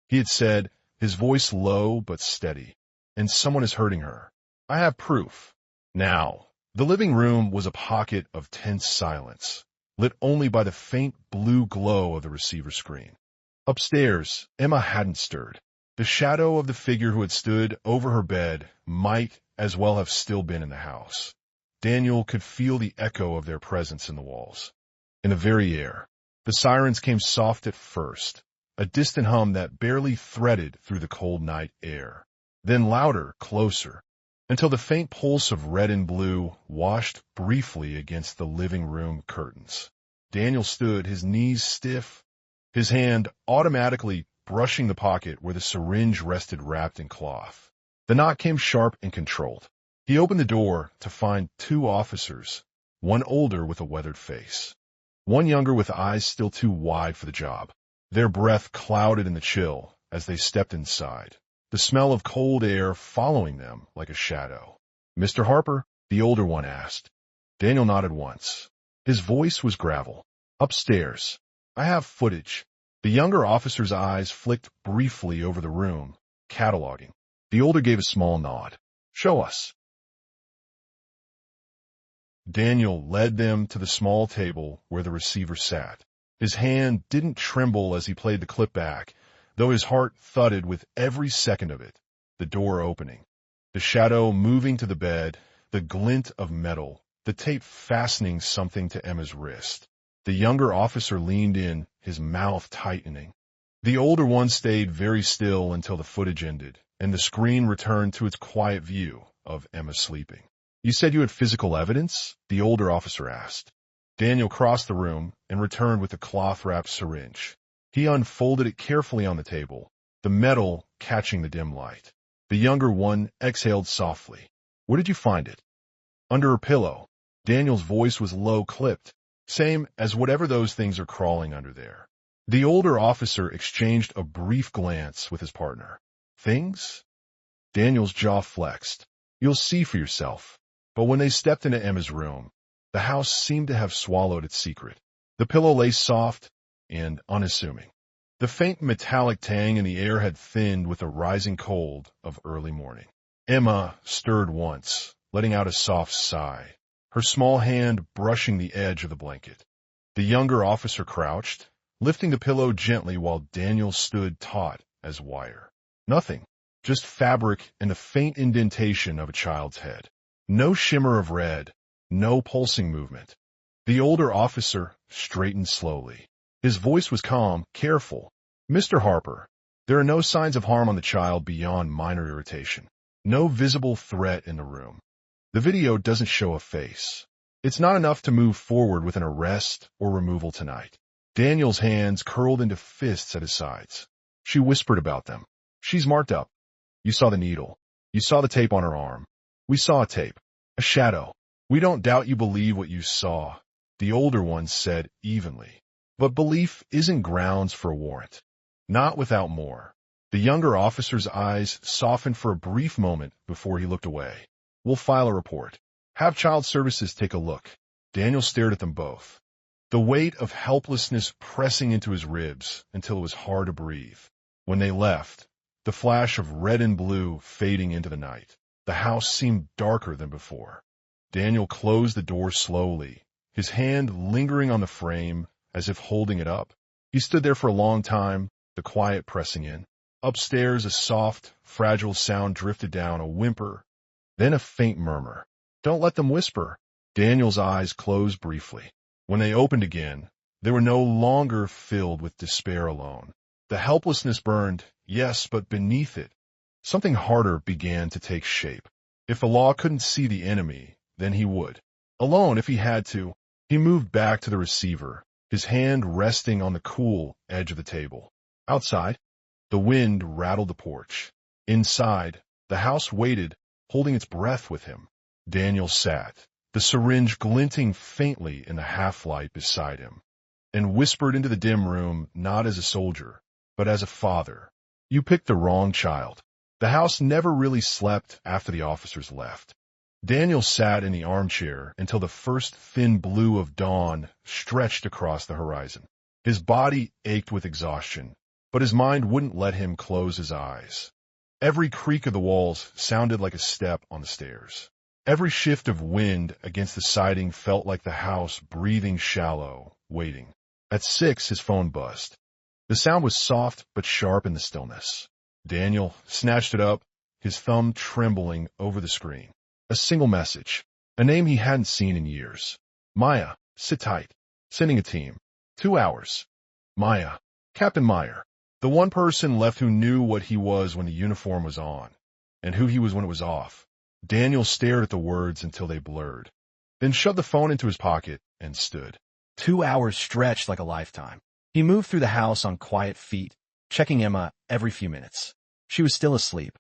he had said, his voice low but steady, and someone is hurting her. I have proof. Now, the living room was a pocket of tense silence, lit only by the faint blue glow of the receiver screen. Upstairs, Emma hadn't stirred. The shadow of the figure who had stood over her bed might as well have still been in the house. Daniel could feel the echo of their presence in the walls, in the very air. The sirens came soft at first, a distant hum that barely threaded through the cold night air, then louder, closer, until the faint pulse of red and blue washed briefly against the living room curtains. Daniel stood, his knees stiff, his hand automatically brushing the pocket where the syringe rested wrapped in cloth. The knock came sharp and controlled. He opened the door to find two officers, one older with a weathered face, one younger with eyes still too wide for the job. Their breath clouded in the chill as they stepped inside, the smell of cold air following them like a shadow. Mr. Harper, the older one asked. Daniel nodded once. His voice was gravel. Upstairs. I have footage. The younger officer's eyes flicked briefly over the room, cataloging. The older gave a small nod. Show us. Daniel led them to the small table where the receiver sat. His hand didn't tremble as he played the clip back, though his heart thudded with every second of it. The door opening, the shadow moving to the bed, the glint of metal, the tape fastening something to Emma's wrist. The younger officer leaned in, his mouth tightening. The older one stayed very still until the footage ended, and the screen returned to its quiet view of Emma sleeping. You said you had physical evidence? The older officer asked. Daniel crossed the room and returned with a cloth-wrapped syringe. He unfolded it carefully on the table, the metal catching the dim light. The younger one exhaled softly. Where did you find it? Under her pillow. Daniel's voice was low-clipped, same as whatever those things are crawling under there. The older officer exchanged a brief glance with his partner. Things? Daniel's jaw flexed. You'll see for yourself. But when they stepped into Emma's room, the house seemed to have swallowed its secret. The pillow lay soft and unassuming. The faint metallic tang in the air had thinned with the rising cold of early morning. Emma stirred once, letting out a soft sigh, her small hand brushing the edge of the blanket. The younger officer crouched, lifting the pillow gently while Daniel stood taut as wire. Nothing, just fabric and the faint indentation of a child's head. No shimmer of red, no pulsing movement. The older officer straightened slowly. His voice was calm, careful. Mr. Harper, there are no signs of harm on the child beyond minor irritation. No visible threat in the room. The video doesn't show a face. It's not enough to move forward with an arrest or removal tonight. Daniel's hands curled into fists at his sides. She whispered about them. She's marked up. You saw the needle. You saw the tape on her arm. We saw a tape. A shadow. We don't doubt you believe what you saw, the older one said evenly. But belief isn't grounds for a warrant. Not without more. The younger officer's eyes softened for a brief moment before he looked away. We'll file a report. Have Child Services take a look. Daniel stared at them both. The weight of helplessness pressing into his ribs until it was hard to breathe. When they left, the flash of red and blue fading into the night. The house seemed darker than before. Daniel closed the door slowly, his hand lingering on the frame as if holding it up. He stood there for a long time, the quiet pressing in. Upstairs, a soft, fragile sound drifted down, a whimper, then a faint murmur. Don't let them whisper. Daniel's eyes closed briefly. When they opened again, they were no longer filled with despair alone. The helplessness burned, yes, but beneath it, something harder began to take shape. If the law couldn't see the enemy, then he would. Alone, if he had to, he moved back to the receiver, his hand resting on the cool edge of the table. Outside, the wind rattled the porch. Inside, the house waited, holding its breath with him. Daniel sat, the syringe glinting faintly in the half-light beside him, and whispered into the dim room not as a soldier, but as a father. You picked the wrong child. The house never really slept after the officers left. Daniel sat in the armchair until the first thin blue of dawn stretched across the horizon. His body ached with exhaustion, but his mind wouldn't let him close his eyes. Every creak of the walls sounded like a step on the stairs. Every shift of wind against the siding felt like the house breathing shallow, waiting. At 6, his phone buzzed. The sound was soft but sharp in the stillness. Daniel snatched it up, his thumb trembling over the screen. A single message, a name he hadn't seen in years. Maya, sit tight. Sending a team. 2 hours. Maya, Captain Meyer, the one person left who knew what he was when the uniform was on, and who he was when it was off. Daniel stared at the words until they blurred, then shoved the phone into his pocket and stood. 2 hours stretched like a lifetime. He moved through the house on quiet feet, checking Emma every few minutes. She was still asleep,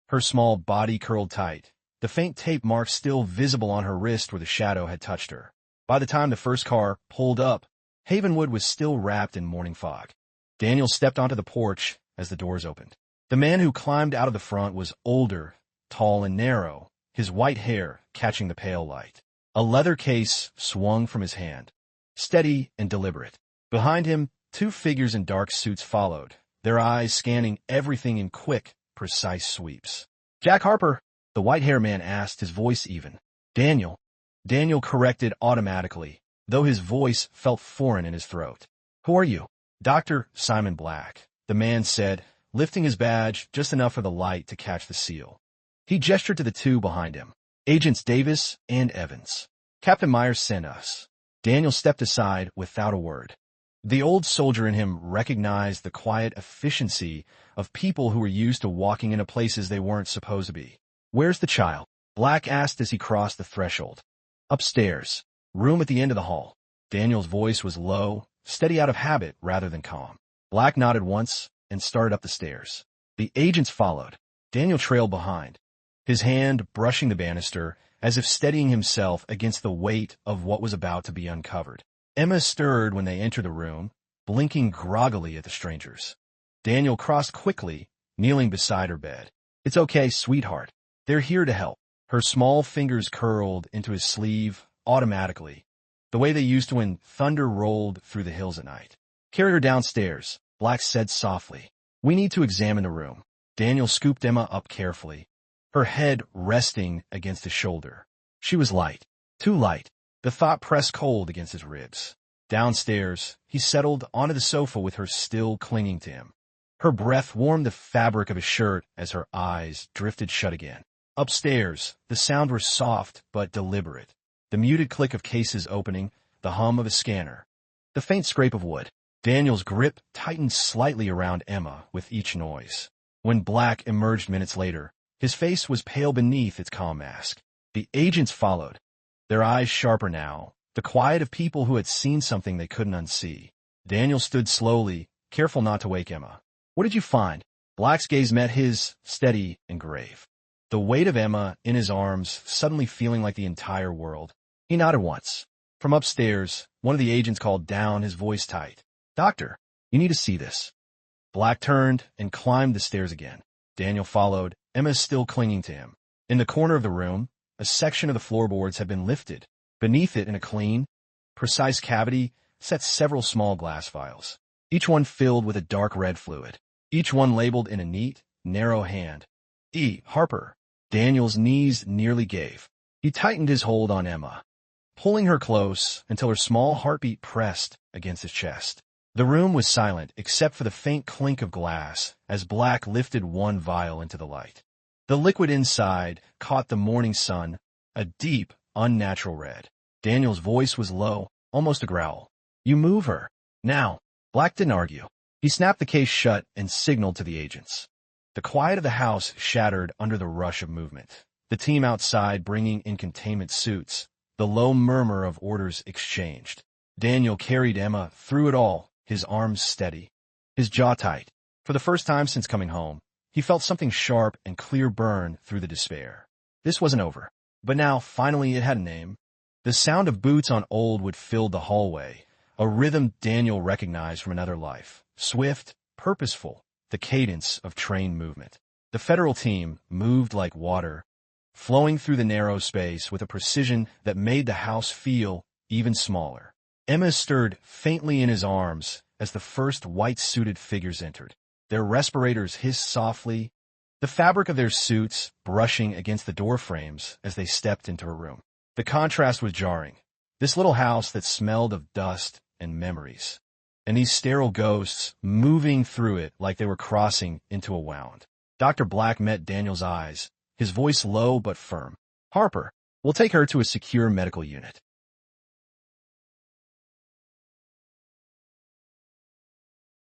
her small body curled tight, the faint tape marks still visible on her wrist where the shadow had touched her. By the time the first car pulled up, Havenwood was still wrapped in morning fog. Daniel stepped onto the porch as the doors opened. The man who climbed out of the front was older, tall and narrow, his white hair catching the pale light. A leather case swung from his hand, steady and deliberate. Behind him, 2 figures in dark suits followed, their eyes scanning everything in quick, precise sweeps. Jack Harper, the white-haired man asked, his voice even. Daniel corrected automatically, though his voice felt foreign in his throat. Who are you? Dr. Simon Black, the man said, lifting his badge just enough for the light to catch the seal. He gestured to the 2 behind him, Agents Davis and Evans. Captain Myers sent us. Daniel stepped aside without a word. The old soldier in him recognized the quiet efficiency of people who were used to walking into places they weren't supposed to be. "Where's the child?" Black asked as he crossed the threshold. "Upstairs. Room at the end of the hall." Daniel's voice was low, steady out of habit rather than calm. Black nodded once and started up the stairs. The agents followed. Daniel trailed behind, his hand brushing the banister as if steadying himself against the weight of what was about to be uncovered. Emma stirred when they entered the room, blinking groggily at the strangers. Daniel crossed quickly, kneeling beside her bed. "It's okay, sweetheart. They're here to help." Her small fingers curled into his sleeve automatically, the way they used to when thunder rolled through the hills at night. "Carry her downstairs," Black said softly. "We need to examine the room." Daniel scooped Emma up carefully, her head resting against his shoulder. She was light, too light. The thought pressed cold against his ribs. Downstairs, he settled onto the sofa with her still clinging to him. Her breath warmed the fabric of his shirt as her eyes drifted shut again. Upstairs, the sounds were soft but deliberate. The muted click of cases opening, the hum of a scanner, the faint scrape of wood. Daniel's grip tightened slightly around Emma with each noise. When Black emerged minutes later, his face was pale beneath its calm mask. The agents followed, their eyes sharper now, the quiet of people who had seen something they couldn't unsee. Daniel stood slowly, careful not to wake Emma. "What did you find?" Black's gaze met his, steady and grave. The weight of Emma in his arms suddenly feeling like the entire world. He nodded once. From upstairs, one of the agents called down, his voice tight. "Doctor, you need to see this." Black turned and climbed the stairs again. Daniel followed, Emma still clinging to him. In the corner of the room, a section of the floorboards had been lifted. Beneath it, in a clean, precise cavity, sat several small glass vials, each one filled with a dark red fluid, each one labeled in a neat, narrow hand. "E. Harper." Daniel's knees nearly gave. He tightened his hold on Emma, pulling her close until her small heartbeat pressed against his chest. The room was silent except for the faint clink of glass as Black lifted one vial into the light. The liquid inside caught the morning sun, a deep, unnatural red. Daniel's voice was low, almost a growl. "You move her. Now." Black didn't argue. He snapped the case shut and signaled to the agents. The quiet of the house shattered under the rush of movement. The team outside bringing in containment suits, the low murmur of orders exchanged. Daniel carried Emma through it all, his arms steady, his jaw tight. For the first time since coming home, he felt something sharp and clear burn through the despair. This wasn't over. But now, finally, it had a name. The sound of boots on old wood filled the hallway, a rhythm Daniel recognized from another life. Swift, purposeful, the cadence of train movement. The federal team moved like water, flowing through the narrow space with a precision that made the house feel even smaller. Emma stirred faintly in his arms as the first white-suited figures entered. Their respirators hissed softly, the fabric of their suits brushing against the door frames as they stepped into her room. The contrast was jarring. This little house that smelled of dust and memories, and these sterile ghosts moving through it like they were crossing into a wound. Dr. Black met Daniel's eyes, his voice low but firm. "Harper, we'll take her to a secure medical unit."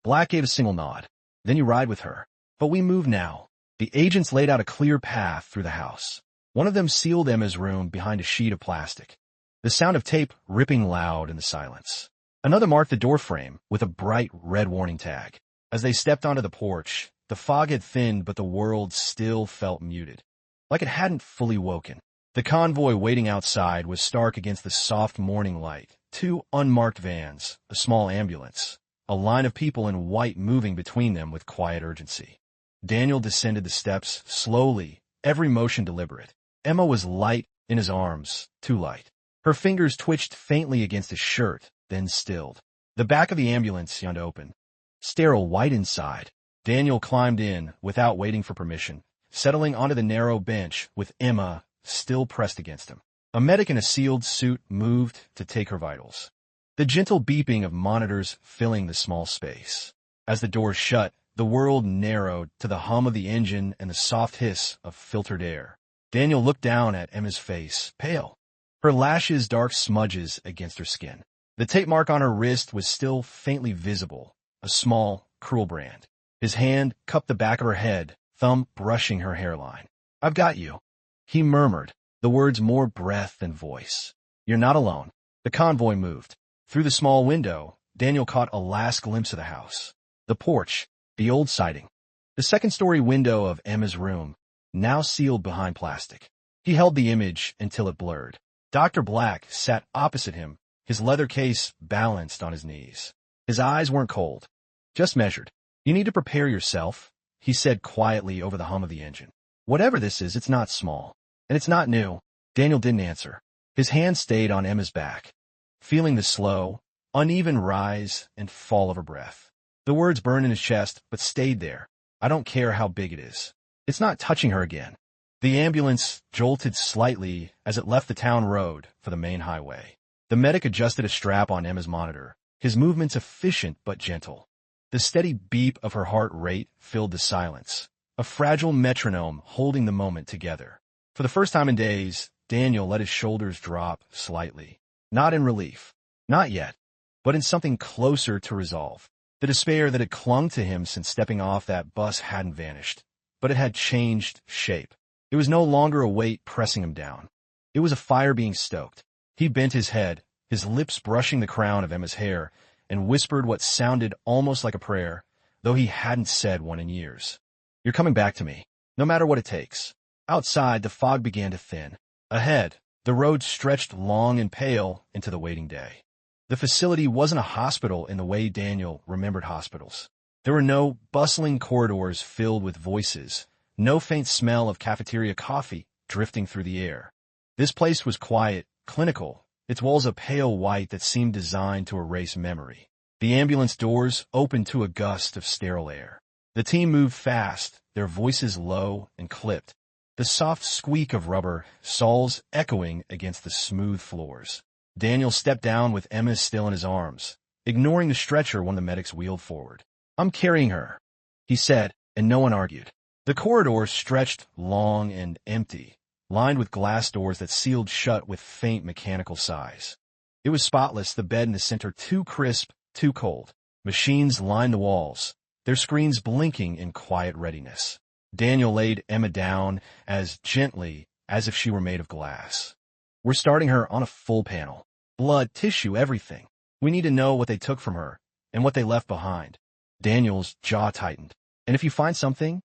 Black gave a single nod. "Then you ride with her. But we move now." The agents laid out a clear path through the house. One of them sealed Emma's room behind a sheet of plastic, the sound of tape ripping loud in the silence. Another marked the doorframe with a bright red warning tag. As they stepped onto the porch, the fog had thinned, but the world still felt muted, like it hadn't fully woken. The convoy waiting outside was stark against the soft morning light. Two unmarked vans, a small ambulance, a line of people in white moving between them with quiet urgency. Daniel descended the steps slowly, every motion deliberate. Emma was light in his arms, too light. Her fingers twitched faintly against his shirt, then stilled. The back of the ambulance yawned open, sterile white inside. Daniel climbed in without waiting for permission, settling onto the narrow bench with Emma still pressed against him. A medic in a sealed suit moved to take her vitals, the gentle beeping of monitors filling the small space. As the doors shut, the world narrowed to the hum of the engine and the soft hiss of filtered air. Daniel looked down at Emma's face, pale, her lashes dark smudges against her skin. The tape mark on her wrist was still faintly visible, a small, cruel brand. His hand cupped the back of her head, thumb brushing her hairline. "I've got you," he murmured, the words more breath than voice. "You're not alone." The convoy moved. Through the small window, Daniel caught a last glimpse of the house. The porch, the old siding, the second-story window of Emma's room, now sealed behind plastic. He held the image until it blurred. Dr. Black sat opposite him, his leather case balanced on his knees. His eyes weren't cold, just measured. "You need to prepare yourself," he said quietly over the hum of the engine. "Whatever this is, it's not small. And it's not new." Daniel didn't answer. His hand stayed on Emma's back, feeling the slow, uneven rise and fall of her breath. The words burned in his chest, but stayed there. "I don't care how big it is. It's not touching her again." The ambulance jolted slightly as it left the town road for the main highway. The medic adjusted a strap on Emma's monitor, his movements efficient but gentle. The steady beep of her heart rate filled the silence, a fragile metronome holding the moment together. For the first time in days, Daniel let his shoulders drop slightly. Not in relief. Not yet. But in something closer to resolve. The despair that had clung to him since stepping off that bus hadn't vanished, but it had changed shape. It was no longer a weight pressing him down. It was a fire being stoked. He bent his head, his lips brushing the crown of Emma's hair, and whispered what sounded almost like a prayer, though he hadn't said one in years. "You're coming back to me, no matter what it takes." Outside, the fog began to thin. Ahead, the road stretched long and pale into the waiting day. The facility wasn't a hospital in the way Daniel remembered hospitals. There were no bustling corridors filled with voices, no faint smell of cafeteria coffee drifting through the air. This place was quiet, clinical, its walls a pale white that seemed designed to erase memory. The ambulance doors opened to a gust of sterile air. The team moved fast, their voices low and clipped, the soft squeak of rubber soles echoing against the smooth floors. Daniel stepped down with Emma still in his arms, ignoring the stretcher when the medics wheeled forward. "I'm carrying her," he said, and no one argued. The corridor stretched long and empty, lined with glass doors that sealed shut with faint mechanical sighs. It was spotless, the bed in the center too crisp, too cold. Machines lined the walls, their screens blinking in quiet readiness. Daniel laid Emma down as gently as if she were made of glass. "We're starting her on a full panel. Blood, tissue, everything. We need to know what they took from her and what they left behind." Daniel's jaw tightened. "And if you find something?"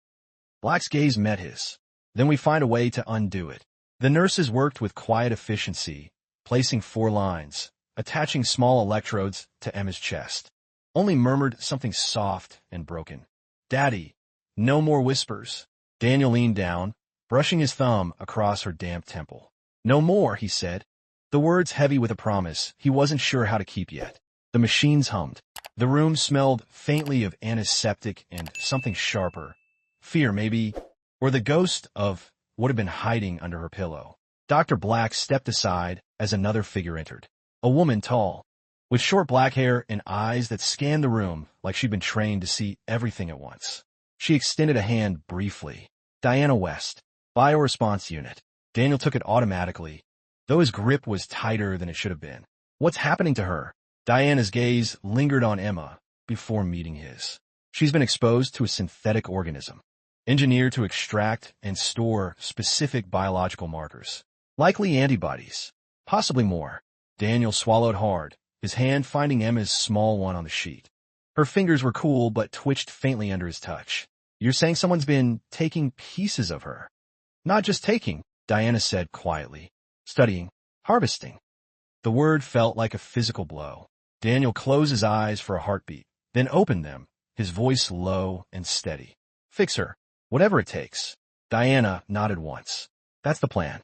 Black's gaze met his. "Then we find a way to undo it." The nurses worked with quiet efficiency, placing 4 lines, attaching small electrodes to Emma's chest. Only murmured something soft and broken. "Daddy." No more whispers. Daniel leaned down, brushing his thumb across her damp temple. "No more," he said. The words heavy with a promise he wasn't sure how to keep yet. The machines hummed. The room smelled faintly of antiseptic and something sharper. Fear, maybe, or the ghost of what had been hiding under her pillow. Dr. Black stepped aside as another figure entered. A woman tall, with short black hair and eyes that scanned the room like she'd been trained to see everything at once. She extended a hand briefly. "Diana West, Bioresponse Unit." Daniel took it automatically, though his grip was tighter than it should have been. "What's happening to her?" Diana's gaze lingered on Emma before meeting his. "She's been exposed to a synthetic organism, engineered to extract and store specific biological markers. Likely antibodies, possibly more." Daniel swallowed hard, his hand finding Emma's small one on the sheet. Her fingers were cool but twitched faintly under his touch. "You're saying someone's been taking pieces of her?" "Not just taking," Diana said quietly. "Studying, harvesting." The word felt like a physical blow. Daniel closed his eyes for a heartbeat, then opened them, his voice low and steady. "Fix her, whatever it takes." Diana nodded once. "That's the plan."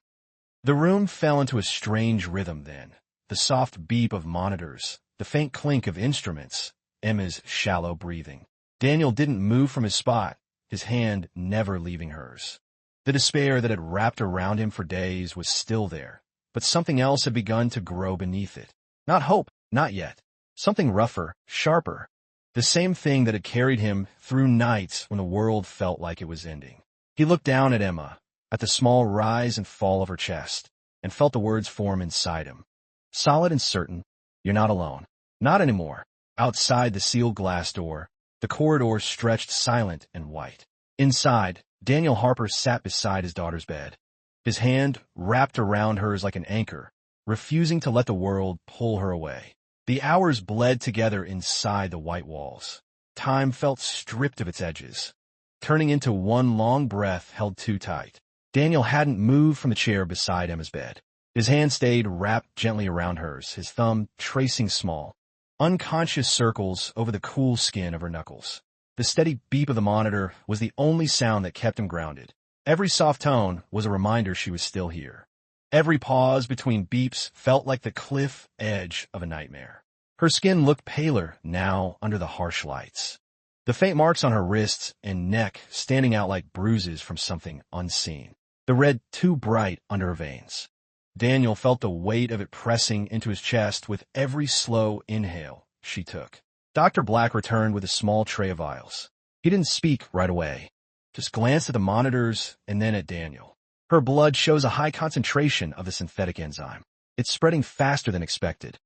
The room fell into a strange rhythm then. The soft beep of monitors, the faint clink of instruments, Emma's shallow breathing. Daniel didn't move from his spot, his hand never leaving hers. The despair that had wrapped around him for days was still there, but something else had begun to grow beneath it. Not hope, not yet. Something rougher, sharper. The same thing that had carried him through nights when the world felt like it was ending. He looked down at Emma, at the small rise and fall of her chest, and felt the words form inside him. Solid and certain, "You're not alone." Not anymore. Outside the sealed glass door, the corridor stretched silent and white. Inside, Daniel Harper sat beside his daughter's bed, his hand wrapped around hers like an anchor, refusing to let the world pull her away. The hours bled together inside the white walls. Time felt stripped of its edges, turning into one long breath held too tight. Daniel hadn't moved from the chair beside Emma's bed. His hand stayed wrapped gently around hers, his thumb tracing small, unconscious circles over the cool skin of her knuckles. The steady beep of the monitor was the only sound that kept him grounded. Every soft tone was a reminder she was still here. Every pause between beeps felt like the cliff edge of a nightmare. Her skin looked paler now under the harsh lights, the faint marks on her wrists and neck standing out like bruises from something unseen, the red too bright under her veins. Daniel felt the weight of it pressing into his chest with every slow inhale she took. Dr. Black returned with a small tray of vials. He didn't speak right away, just glanced at the monitors and then at Daniel. Her blood shows a high concentration of the synthetic enzyme. It's spreading faster than expected.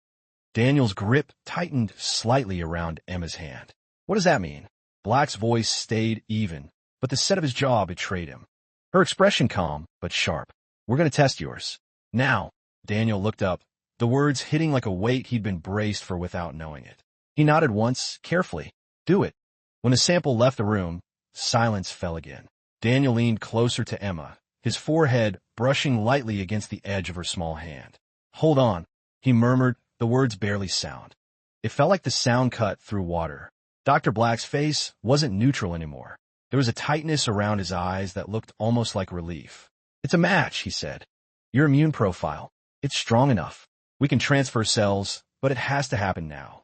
Daniel's grip tightened slightly around Emma's hand. What does that mean? Black's voice stayed even, but the set of his jaw betrayed him. Her expression calm, but sharp. "We're going to test yours." "Now." Daniel looked up, the words hitting like a weight he'd been braced for without knowing it. He nodded once, carefully. "Do it." When the sample left the room, silence fell again. Daniel leaned closer to Emma, his forehead brushing lightly against the edge of her small hand. "Hold on," he murmured, the words barely sound. It felt like the sound cut through water. Dr. Black's face wasn't neutral anymore. There was a tightness around his eyes that looked almost like relief. "It's a match," he said. "Your immune profile. It's strong enough. We can transfer cells, but it has to happen now."